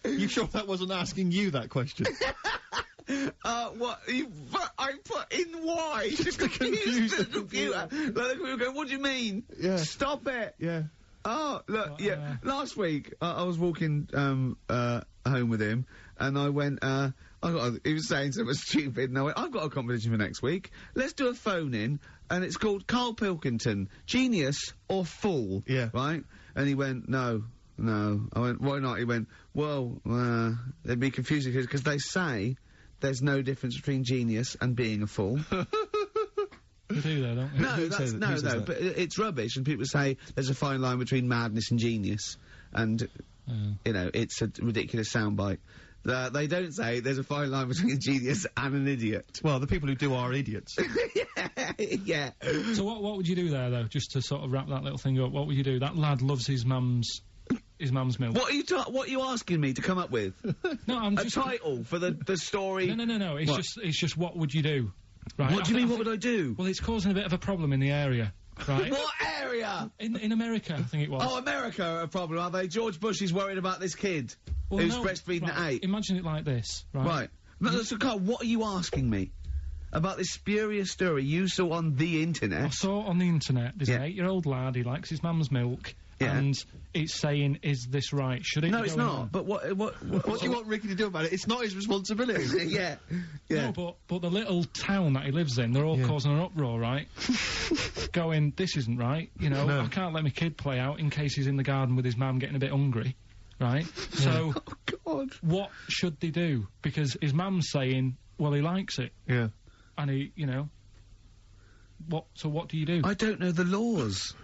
You sure that wasn't asking you that question? What? I put in Y just to confuse the computer. Like, the computer going, what do you mean? Yeah. Stop it! Yeah. Oh, look, last week, I was walking, home with him, and I went, he was saying something stupid, and I went, I've got a competition for next week. Let's do a phone-in, and it's called Karl Pilkington, Genius or Fool. Yeah. Right? And he went, No. I went, why not? He went, well, it'd be confusing, because they say there's no difference between genius and being a fool. You do though, don't you? No, but it's rubbish, and people say there's a fine line between madness and genius, and, you know, it's a ridiculous soundbite. They don't say there's a fine line between a genius and an idiot. Well, the people who do are idiots. Yeah. So what would you do there, though, just to sort of wrap that little thing up? What would you do? That lad loves his mum's his mum's milk. What are you asking me to come up with? No, I'm a just... title for the story? No. It's just what would you do? Right. What do you mean, what would I do? Well, it's causing a bit of a problem in the area, right? What area? In America, I think it was. Oh, America are a problem, are they? George Bush is worried about this kid who's breastfeeding at 8. Imagine it like this, right? Right. No, so, Karl, what are you asking me? About this spurious story you saw on the internet? I saw it on the internet. There's an 8-year-old lad, he likes his mum's milk. Yeah. And it's saying, is this right? Should it? No, it's not. On? But what do you want Ricky to do about it? It's not his responsibility. Yeah. No, but the little town that he lives in, they're all causing an uproar, right? Going, this isn't right. You know, I can't let my kid play out in case he's in the garden with his mum getting a bit hungry, right? So, oh God, what should they do? Because his mum's saying, well, he likes it. Yeah. And he, you know, so what do you do? I don't know the laws.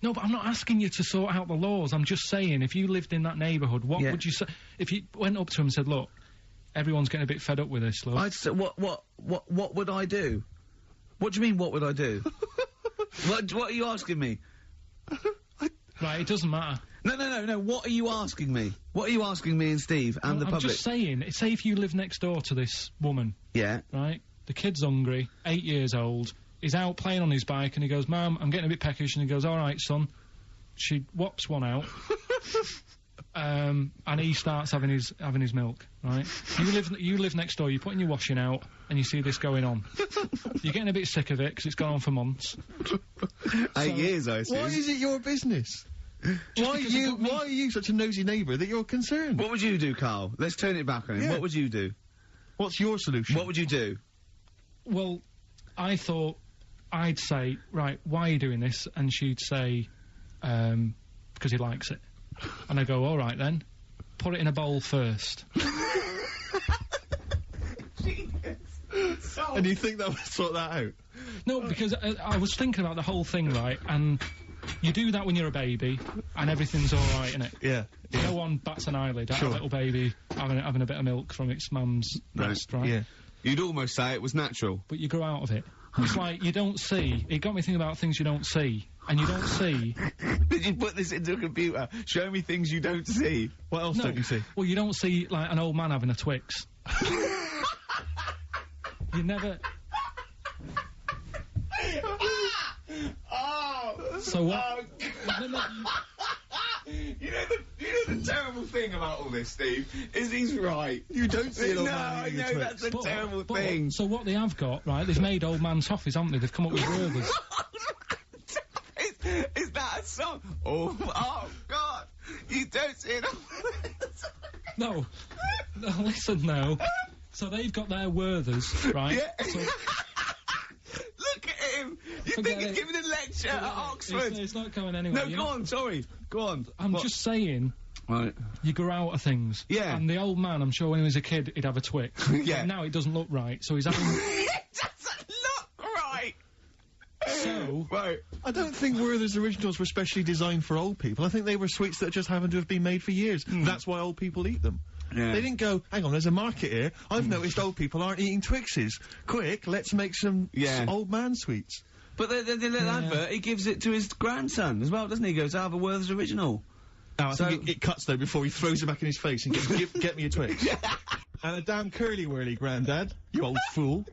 No, but I'm not asking you to sort out the laws. I'm just saying, if you lived in that neighbourhood, what would you say? If you went up to him and said, look, everyone's getting a bit fed up with this, look. I'd say, what would I do? What do you mean, what would I do? What are you asking me? Right, it doesn't matter. No, what are you asking me? What are you asking me and Steve and the public? I'm just saying, say if you live next door to this woman. Yeah. Right? The kid's hungry, 8 years old. He's out playing on his bike and he goes, Mum, I'm getting a bit peckish, and he goes, alright, son. She whops one out. And he starts having his milk, right? You live next door, you're putting your washing out, and you see this going on. You're getting a bit sick of it, because it's gone on for months. 8 years, I assume. Why is it your business? Why are you such a nosy neighbour that you're concerned? What would you do, Karl? Let's turn it back on him. Yeah. What would you do? What's your solution? What would you do? Well, I thought I'd say, right, why are you doing this? And she'd say, because he likes it. And I go, all right then, put it in a bowl first. And you think that would sort that out? No, because I was thinking about the whole thing, right, and you do that when you're a baby, and everything's all right, innit? Yeah. No one bats an eyelid at a little baby having a bit of milk from its mum's breast, right? Yeah. You'd almost say it was natural. But you grow out of it. It's like, you don't see. It got me thinking about things you don't see. And you don't see... Did you put this into a computer? Show me things you don't see. What else don't you see? Well, you don't see, like, an old man having a Twix. You never... So what... You know the terrible thing about all this, Steve, is he's right. You don't see an old man eating a Twix. That's a terrible thing. So what they have got, right, they've made old man toffees, haven't they? They've come up with Werther's. Is that a song? Oh, God. You don't see it. No, listen now. So they've got their Werther's, right? Yeah. So look at him! You think he's giving a lecture at Oxford? It's not going anywhere. No, go on, sorry. Go on. I'm just saying, right, you grow out of things. Yeah. And the old man, I'm sure when he was a kid, he'd have a Twix. Yeah. But now it doesn't look right, so he's having... It doesn't look right! So... Right. I don't think Werther's originals were specially designed for old people. I think they were sweets that just happened to have been made for years. That's why old people eat them. Yeah. They didn't go, hang on, there's a market here. I've noticed old people aren't eating Twixes. Quick, let's make some old man sweets. But the little advert, he gives it to his grandson as well, doesn't he? He goes, I have a Werther's original. Oh, I think it cuts, though, before he throws it back in his face and goes, get me a Twix. And a damn curly-whirly, Grandad, you old fool.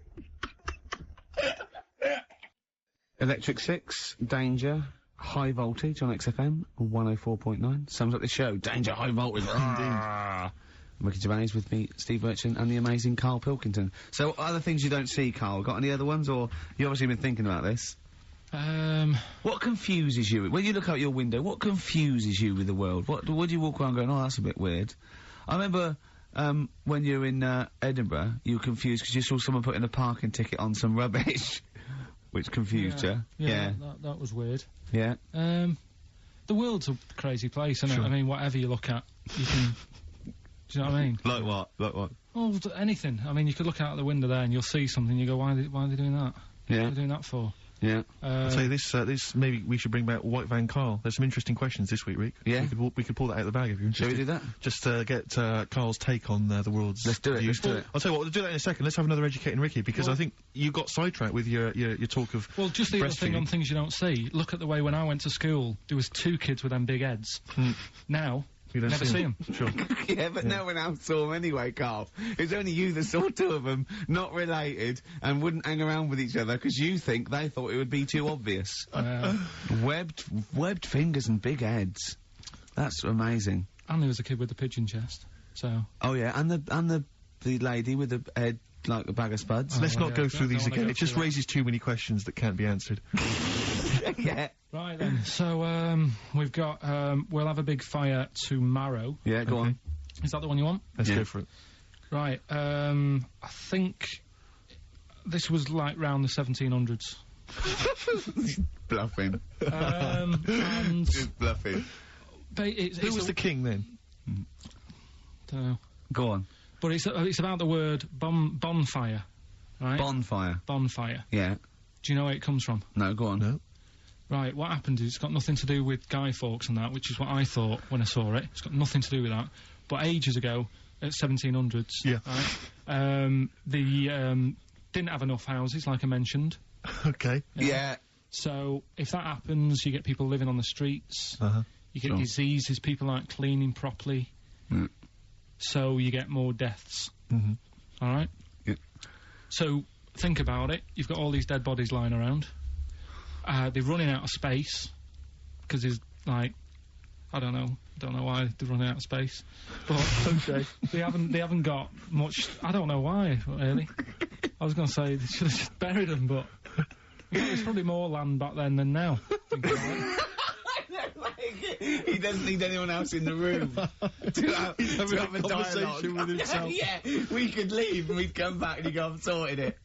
Electric Six, Danger, High Voltage on XFM, 104.9. Sums up the show. Danger, High Voltage. Indeed. Ricky Gervais with me, Steve Merchant, and the amazing Karl Pilkington. So, other things you don't see, Karl? Got any other ones, or you obviously been thinking about this? What confuses you? When you look out your window, what confuses you with the world? What do you walk around going, oh, that's a bit weird? I remember, when you were in, Edinburgh, you were confused because you saw someone putting a parking ticket on some rubbish, which confused you. Yeah. That was weird. Yeah. The world's a crazy place, isn't it? I mean, whatever you look at, you can... Do you know what I mean? Like what? Like what? Well, anything. I mean, you could look out the window there and you'll see something, you go, why are they doing that? Yeah. What are they doing that for? Yeah. I'll tell you this maybe we should bring back White Van Karl. There's some interesting questions this week, Rick. Yeah. We could pull that out of the bag if you're interested. Shall we do that? Just get Karl's take on the world's Let's do it, views. let's do it. I'll tell you what, we'll do that in a second. Let's have another Educating Ricky, because I think you got sidetracked with your talk of Well, just the other thing on things you don't see. Look at the way when I went to school, there was 2 kids with them big heads. Now, You don't never see them. Sure. Yeah, but no one else saw them anyway, Karl. It's only you that saw 2 of them, not related, and wouldn't hang around with each other because you think they thought it would be too obvious. Webbed fingers and big heads. That's amazing. And there was a kid with a pigeon chest. So. Oh yeah, and the lady with the head like a bag of spuds. Let's not go through these again. It just through raises too many questions that can't be answered. Yeah. Right then. So we've got we'll have a big fire tomorrow. Yeah, go on. Is that the one you want? Let's go for it. Right. I think this was like round the 1700s. Bluffing. And Just bluffing. Who was the king then? Dunno. Go on. But it's about the word bonfire, right? Bonfire. Bonfire. Yeah. Do you know where it comes from? No, go on. No. Right, what happened is it's got nothing to do with Guy Fawkes and that, which is what I thought when I saw it. It's got nothing to do with that. But ages ago, at 1700s, Yeah. right, they didn't have enough houses, like I mentioned. Okay. Yeah. So if that happens, you get people living on the streets. You get diseases, people aren't cleaning properly. So you get more deaths. All right? Yeah. So think about it. You've got all these dead bodies lying around. They're running out of space because there's like, I don't know why they're running out of space, but okay. they haven't got much. I don't know why really. I was going to say they should have just buried them, but there's probably more land back then than now. He doesn't need anyone else in the room to have a conversation with himself. Yeah, we could leave and we'd come back and he'd go, I've sorted it.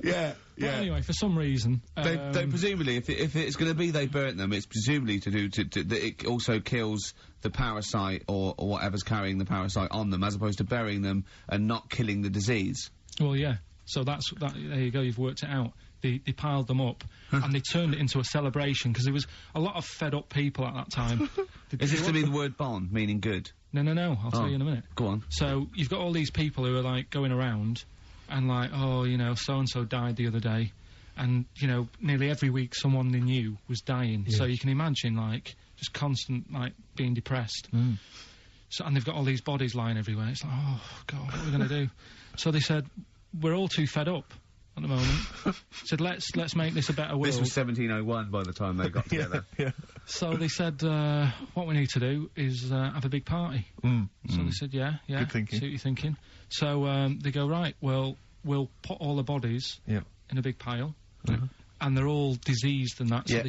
Yeah. But anyway, for some reason, They presumably, if it's going to be they burnt them, it's presumably to do that it also kills the parasite or whatever's carrying the parasite on them, as opposed to burying them and not killing the disease. Well, yeah. So that. There you go. You've worked it out. They piled them up and they turned it into a celebration because there was a lot of fed up people at that time. Is this to be the word bon, meaning good? No. I'll tell you in a minute. Go on. So you've got all these people who are like going around and like, oh, you know, so and so died the other day, and you know, nearly every week someone they knew was dying. Yeah. So you can imagine like just constant like being depressed. So and they've got all these bodies lying everywhere. It's like, oh God, what are we going to do? So they said, we're all too fed up at the moment. Said, let's make this a better world. This was 1701 by the time they got together. Yeah. So they said, what we need to do is have a big party. So they said, yeah. Good thinking. See what you're thinking. So they go, right, well, we'll put all the bodies in a big pile. And they're all diseased and that, so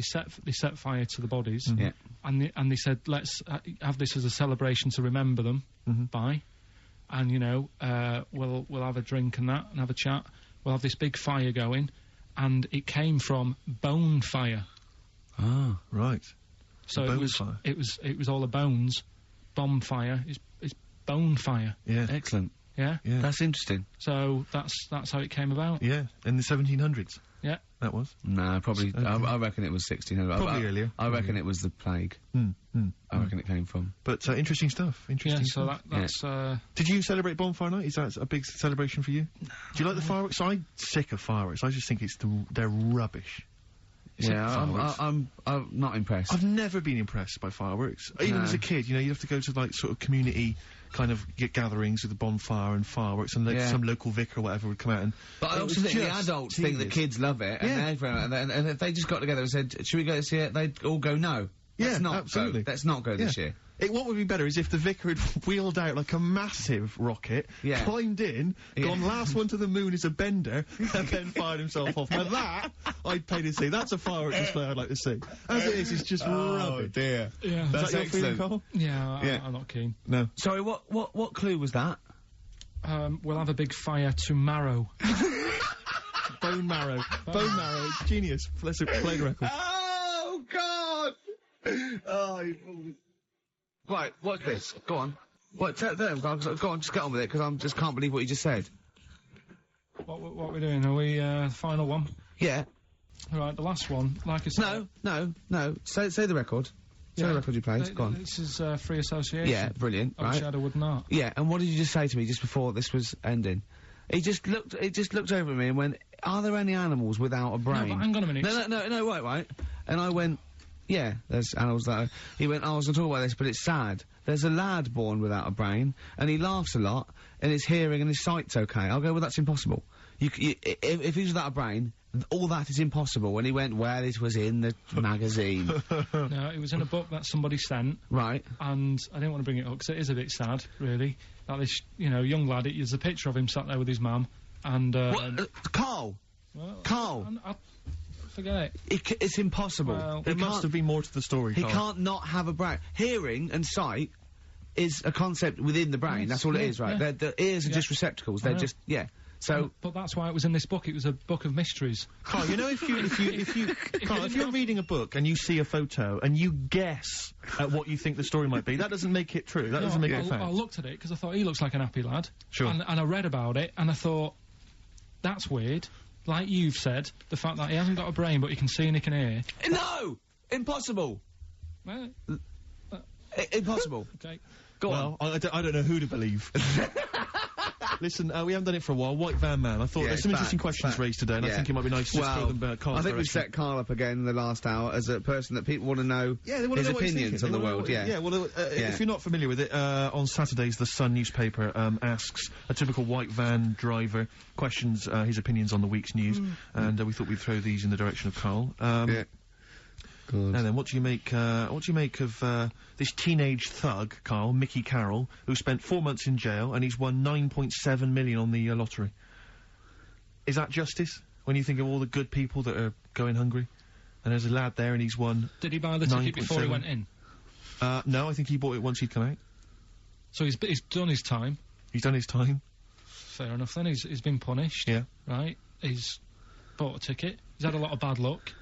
they set fire to the bodies. And they said, let's have this as a celebration to remember them by. And, you know, we'll have a drink and that, and have a chat. We'll have this big fire going, and it came from bone fire. Ah, right. So it was all the bones. Bonfire is bone fire. Yeah. Excellent. Yeah? That's interesting. So that's how it came about. Yeah, in the 1700s. Yeah. That was? No, probably, I reckon it was 1600. Probably earlier. I reckon it was the plague. I reckon it came from. But, interesting stuff. Interesting stuff. So that's, Did you celebrate Bonfire Night? Is that a big celebration for you? No. Do you like the fireworks? I'm sick of fireworks. I just think they're rubbish. I'm not impressed. I've never been impressed by fireworks. Even as a kid, you know, you have to go to, like, sort of community kind of gatherings with the bonfire and fireworks, and some local vicar or whatever would come out and... But I also think the adults think the kids love it, and if they just got together and said, should we go this year, they'd all go, no. Absolutely. Let's not go this year. What would be better is if the vicar had wheeled out like a massive rocket, climbed in, gone last one to the moon as a bender, and then fired himself off. Now that, I'd pay to see. That's a fireworks display I'd like to see. As it is, it's just rubbish. Oh dear. Yeah. That's excellent. Karl? Yeah, I'm not keen. No. Sorry, what clue was that? We'll have a big fire tomorrow. Bone marrow. Bone marrow. Genius. Let's play the record. Oh, God! Oh, right, what's this? Go on. What? Go on, just get on with it, because I just can't believe what you just said. What we're doing? Are we, final one? Yeah. Right, the last one, like I said... No. Say the record. Say the record you played. Go on. This is free association. Yeah, brilliant, I right? wish I would not. Yeah, and what did you just say to me just before this was ending? He just looked over at me and went, "Are there any animals without a brain?" No, but hang on a minute. No, right. And I went, "Yeah, there's animals that..." He went, "I was going to talk about this, but it's sad. There's a lad born without a brain, and he laughs a lot, and his hearing and his sight's okay." I'll go, "Well, that's impossible. If he's without a brain, all that is impossible." And he went, "Well, it was in the magazine." No, it was in a book that somebody sent. Right. And I didn't want to bring it up because it is a bit sad, really. That this, young lad, there's a picture of him sat there with his mum, and... Karl! Well, Karl! Forget it. It's impossible. Well, there must have been more to the story, He Karl. can't not have a brain. Hearing and sight is a concept within the brain. That's all it is, right? Yeah. The ears are just receptacles. They're just... Yeah. So... But that's why it was in this book. It was a book of mysteries. Karl, if you're reading a book and you see a photo and you guess at what you think the story might be, that doesn't make it true. That doesn't make it fact. I looked at it because I thought he looks like an happy lad. Sure. And I read about it and I thought, that's weird. Like you've said, the fact that he hasn't got a brain but he can see and he can hear. No! Impossible! Impossible. Okay. Go on. I don't know who to believe. Listen, we haven't done it for a while. White Van Man. I thought there's some interesting questions raised today, and I think it might be nice to just throw them Karl's I think direction. we've set Karl up again in the last hour as a person that people want to know his opinions on the world. If you're not familiar with it, on Saturdays, the Sun newspaper asks a typical white van driver questions his opinions on the week's news, and we thought we'd throw these in the direction of Karl. And then, what do you make of this teenage thug, Karl, Mickey Carroll, who spent 4 months in jail and he's won 9.7 million on the lottery? Is that justice? When you think of all the good people that are going hungry, and there's a lad there and he's won. Did he buy the ticket before he went in? No, I think he bought it once he'd come out. So he's done his time. He's done his time. Fair enough. Then he's been punished. Yeah. Right. He's bought a ticket. He's had a lot of bad luck.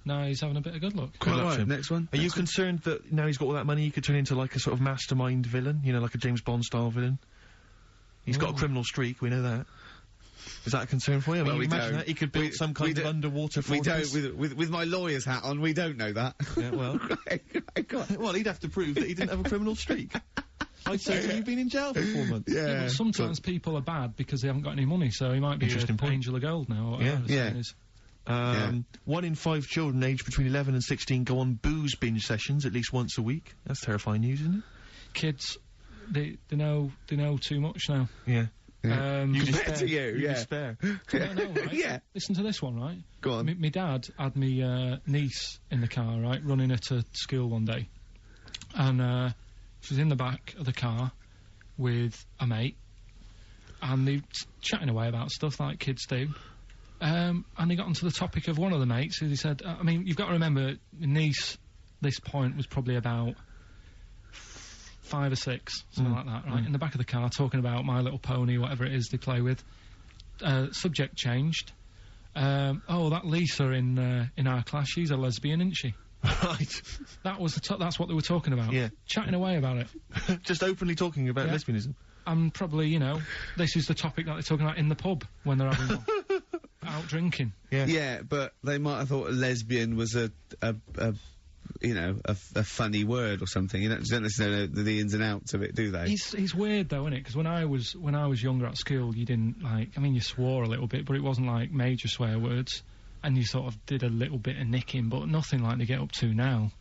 Now he's having a bit of good luck. Right, next one. Are you concerned that now he's got all that money he could turn into like a sort of mastermind villain? Like a James Bond style villain? He's got a criminal streak, we know that. Is that a concern for you? I mean, imagine that he could build some kind of underwater fortress. We don't, with my lawyer's hat on, we don't know that. Yeah, well. Well, he'd have to prove that he didn't have a criminal streak. I'd say you've been in jail for 4 months. Yeah, well, sometimes people are bad because they haven't got any money, so he might be an angel of gold now, or whatever the saying is. 1 in 5 children aged between 11 and 16 go on booze binge sessions at least once a week. That's terrifying news, isn't it? Kids, they know too much now. Yeah. You compared to you, despair. No, right? Listen to this one, right? Go on. My dad had me niece in the car, right, running her to school one day, and she was in the back of the car with a mate, and they were chatting away about stuff like kids do. And they got onto the topic of one of the mates, who they said, I mean, you've got to remember, my niece, this point, was probably about 5 or 6, something like that, right? In the back of the car, talking about My Little Pony, whatever it is they play with. Subject changed. Oh, that Lisa in our class, she's a lesbian, isn't she? Right. That's what they were talking about. Yeah. Chatting away about it. Just openly talking about lesbianism. And probably, this is the topic that they're talking about in the pub when they're having one. Out drinking. Yeah, but they might have thought a lesbian was a funny word or something. You don't necessarily know the ins and outs of it, do they? It's weird though, isn't it? Because when I was younger at school, you didn't you swore a little bit, but it wasn't like major swear words, and you sort of did a little bit of nicking, but nothing like they get up to now.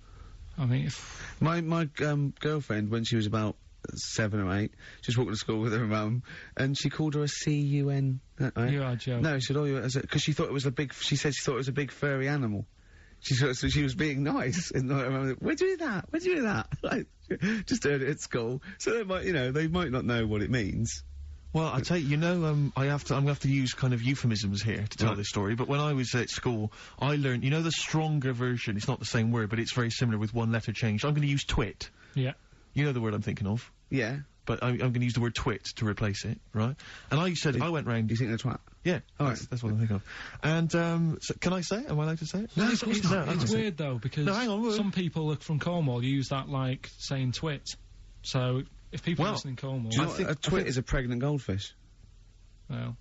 I mean, my girlfriend, when she was about 7 or 8, she was walking to school with her mum, and she called her a C-U-N. Right? You are joking. No, she said, because she thought it was she said she thought it was a big furry animal. So she was being nice, and I remember, where'd you do that? Where'd you do that? Like, just heard it at school. So they might not know what it means. Well, I tell you, I'm gonna have to use kind of euphemisms here to tell this story, but when I was at school, I learned, the stronger version, it's not the same word, but it's very similar with one letter changed. I'm gonna use twit. Yeah. You know the word I'm thinking of? Yeah. But I'm going to use the word twit to replace it, right? And I went round... Do you think they're twat? Yeah. That's what I'm thinking of. And, so can I say it? Am I allowed to say it? No, it's weird, though, because some people from Cornwall use that like saying twit. So, if people listen in Cornwall... Do you know a twit is a pregnant goldfish? Well...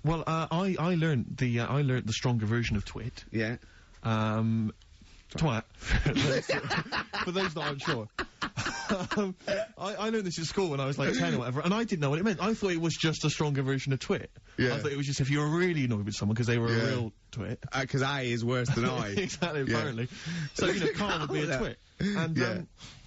Well, I learned the stronger version of twit. Yeah. Twat. For those that aren't sure. I learned this at school when I was like 10 or whatever, and I didn't know what it meant. I thought it was just a stronger version of twit. Yeah. I thought it was just if you were really annoyed with someone because they were a real twit. Because I is worse than I. Exactly, apparently. So, you know, Karl would be a twit. And, Yeah.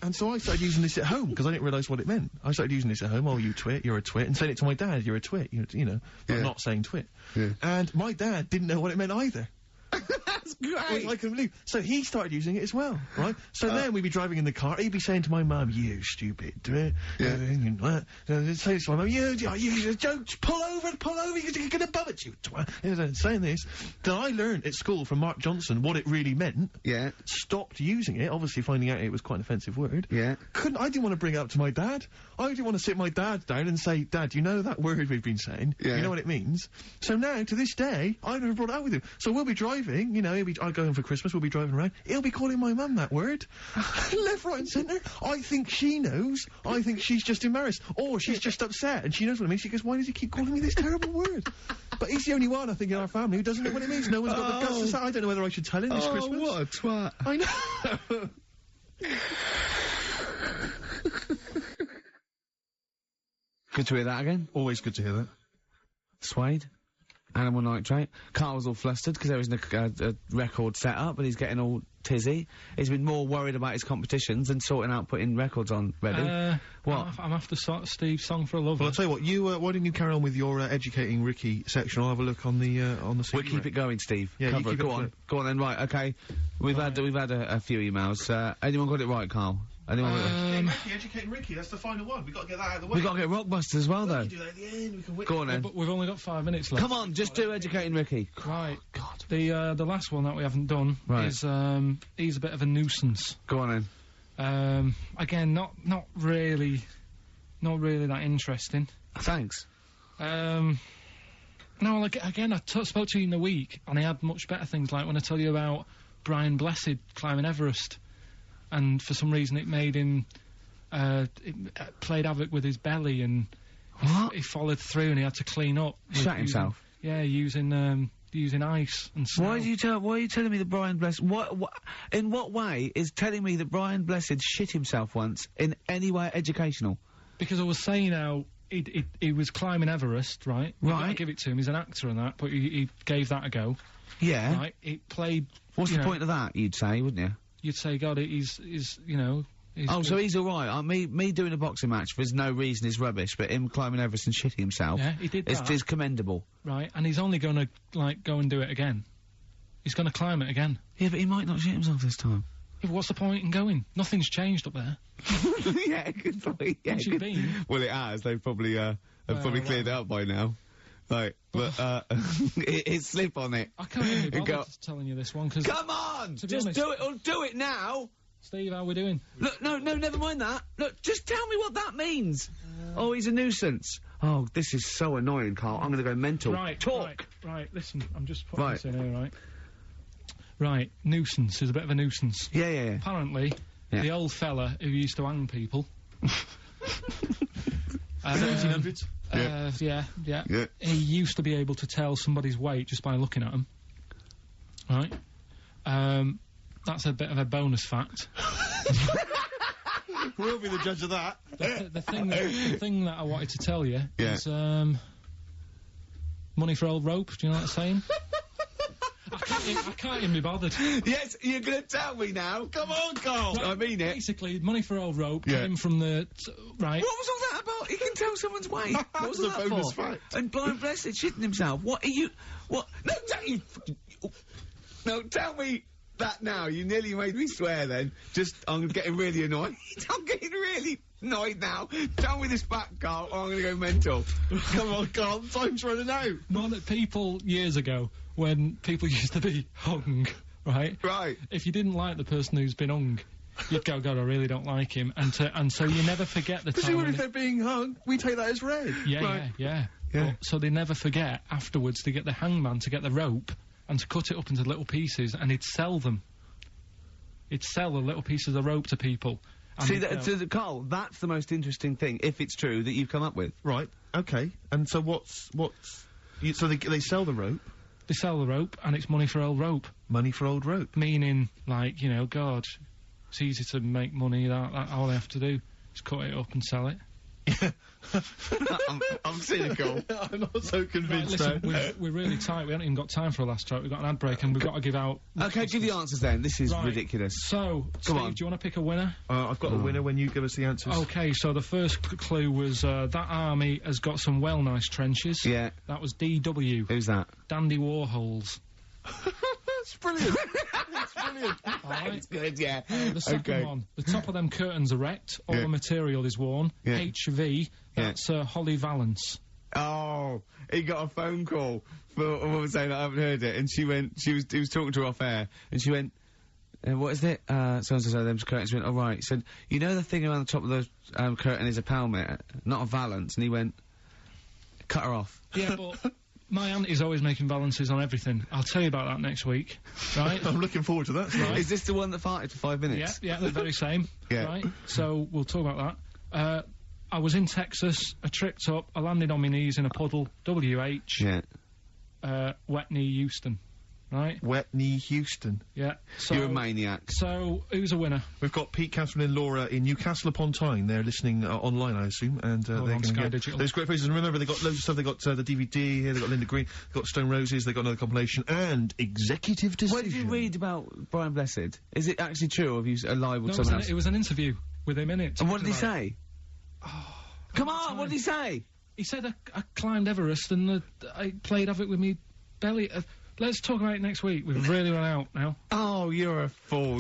And so I started using this at home, because I didn't realise what it meant. I started using this at home, oh, you twit, you're a twit, and saying it to my dad, you're a twit, you know, but not saying twit. Yeah. And my dad didn't know what it meant either. That's great! I couldn't believe. So he started using it as well, right? So then we'd be driving in the car, he'd be saying to my mum, you stupid twit. Say to my mum, you don't pull over, you're gonna bum it, you twat. Saying this. Then I learned at school from Mark Johnson what it really meant. Yeah. Stopped using it, obviously finding out it was quite an offensive word. Yeah. I didn't want to bring it up to my dad. I didn't want to sit my dad down and say, Dad, you know that word we've been saying? Yeah. You know what it means? So now, to this day, I've never brought it out with him. So we'll be driving, you know, I go home for Christmas, we'll be driving around, he'll be calling my mum that word. Left, right and centre. I think she knows. I think she's just embarrassed. Or she's just upset and she knows what it means. She goes, why does he keep calling me this terrible word? But he's the only one, I think, in our family who doesn't know what it means. No one's got the guts to say. I don't know whether I should tell him this Christmas. What a twat. I know. Good to hear that again. Always good to hear that. Suede. Animal nitrate. Karl was all flustered because there isn't a record set up, but he's getting all tizzy. He's been more worried about his competitions than sorting out putting records on ready. What? I'm after Steve's song for a lover. Well, I'll tell you what, why didn't you carry on with your educating Ricky section? I'll have a look on the CD. We'll keep it going, Steve. Yeah, Cover you keep it. Go on then, right, okay. We've had a few emails. Anyone got it right, Karl? Anyone Educating Ricky, that's the final one. We've got to get that out of the way. We've got to get Rockbusters as well, though. We can do that at the end, we can Go on then. But we've only got 5 minutes left. Come on, just do Educating Ricky. Right. God. The last one that we haven't done is, he's a bit of a nuisance. Go on then. Again, not really that interesting. Thanks. No, again, I spoke to you in the week, and I had much better things, like when I tell you about Brian Blessed climbing Everest, and for some reason it made him, it played havoc with his belly, and he followed through, and he had to clean up. Shut himself? Yeah, using ice and snow. Why are you telling me that Brian Blessed, in what way is telling me that Brian Blessed shit himself once in any way educational? Because I was saying how he was climbing Everest, right? Right. I give it to him, he's an actor and that, but he gave that a go. Yeah. Right? It played... What's the point of that, you'd say, wouldn't you? You'd say, God, he's you know... So he's alright. Me doing a boxing match for no reason is rubbish, but him climbing Everest and shitting himself... Yeah, he did that. ...is commendable. Right, and he's only gonna, like, go and do it again. He's gonna climb it again. Yeah, but he might not shit himself this time. Yeah, but what's the point in going? Nothing's changed up there. Yeah, good point. Yeah, Haven't you been? Well, it has. They've probably cleared it up by now. Right, but, it's slip on it. I can't even be bothered telling you this one, because... Come on! Just honest, do it, or do it now! Steve, how we doing? Look, no, never mind that. Look, just tell me what that means. Oh, he's a nuisance. Oh, this is so annoying, Karl. I'm gonna go mental. Right, talk! Right, listen, I'm just putting this in here, right? Right, nuisance is a bit of a nuisance. Yeah. Apparently, the old fella who used to hang people... 1700s? Yeah. He used to be able to tell somebody's weight just by looking at them. Right? That's a bit of a bonus fact. We'll be the judge of that. The thing that I wanted to tell you is, money for old rope, do you know what I'm saying? I can't even be bothered. Yes, you're gonna tell me now. Come on, Karl. Right, I mean it. Basically, money for old rope came from the... right. What was all that about? He can tell someone's weight. What was that bonus for? fact. And Brian Blessed shitting himself. What are you... What? No, tell me that now. You nearly made me swear then. I'm getting really annoyed. I'm getting really annoyed now. Tell me this back, Karl, or I'm gonna go mental. Come on, Karl, time's running out. More that people, years ago, when people used to be hung, right? Right. If you didn't like the person who's been hung, you'd go, God, I really don't like him. And so you never forget the time. Presumably if they're being hung, we take that as read. Yeah. So they never forget afterwards to get the hangman to get the rope and to cut it up into little pieces, and he'd sell them. He'd sell the little pieces of rope to people. See, Karl, that's the most interesting thing, if it's true, that you've come up with. Right, okay. And so what's... So they sell the rope. They sell the rope, and it's money for old rope. Money for old rope. Meaning, like, you know, God, it's easy to make money. That all they have to do is cut it up and sell it. I'm cynical. I'm not so convinced. Right, listen, we're really tight. We haven't even got time for a last joke. We've got an ad break, and we've got to give out. Okay, give the answers then. This is ridiculous. So, Steve, do you want to pick a winner? I've got a winner when you give us the answers. Okay, so the first clue was that army has got some well nice trenches. Yeah. That was DW. Who's that? Dandy Warhols. That's brilliant. That's brilliant. That's good, yeah. The second one, the top of them curtains are wrecked, all the material is worn. Yeah. HV, that's Holly Valance. Oh, he got a phone call for a woman saying I haven't heard it, and he was talking to her off air, and she went, what is it? So-and-so, them's curtains. She went, oh right. He said, you know the thing around the top of the curtain is a palmet, not a valance, and he went, cut her off. Yeah, but my auntie's always making balances on everything. I'll tell you about that next week, right? I'm looking forward to that. Right. Is this the one that farted for 5 minutes? Yeah, the very same. Yeah. Right? So, we'll talk about that. I was in Texas, I tripped up, I landed on my knees in a puddle, WH, wet knee Houston, right? Wet knee Houston. Yeah. So, you're a maniac. So, who's a winner? We've got Pete, Catherine and Laura in Newcastle upon Tyne. They're listening online, I assume, and they're going to get Digital. those great places. And remember, they got loads of stuff. They got the DVD here. They got Linda Green. They got Stone Roses. They got another compilation and Executive Decision. What did you read about Brian Blessed? Is it actually true, or have you lied with someone else? It was an interview with him in it. And what did he say? Come on, what did he say? He said I climbed Everest and I played havoc with me belly. Let's talk about it next week. We've really run out now. Oh, you're a fool.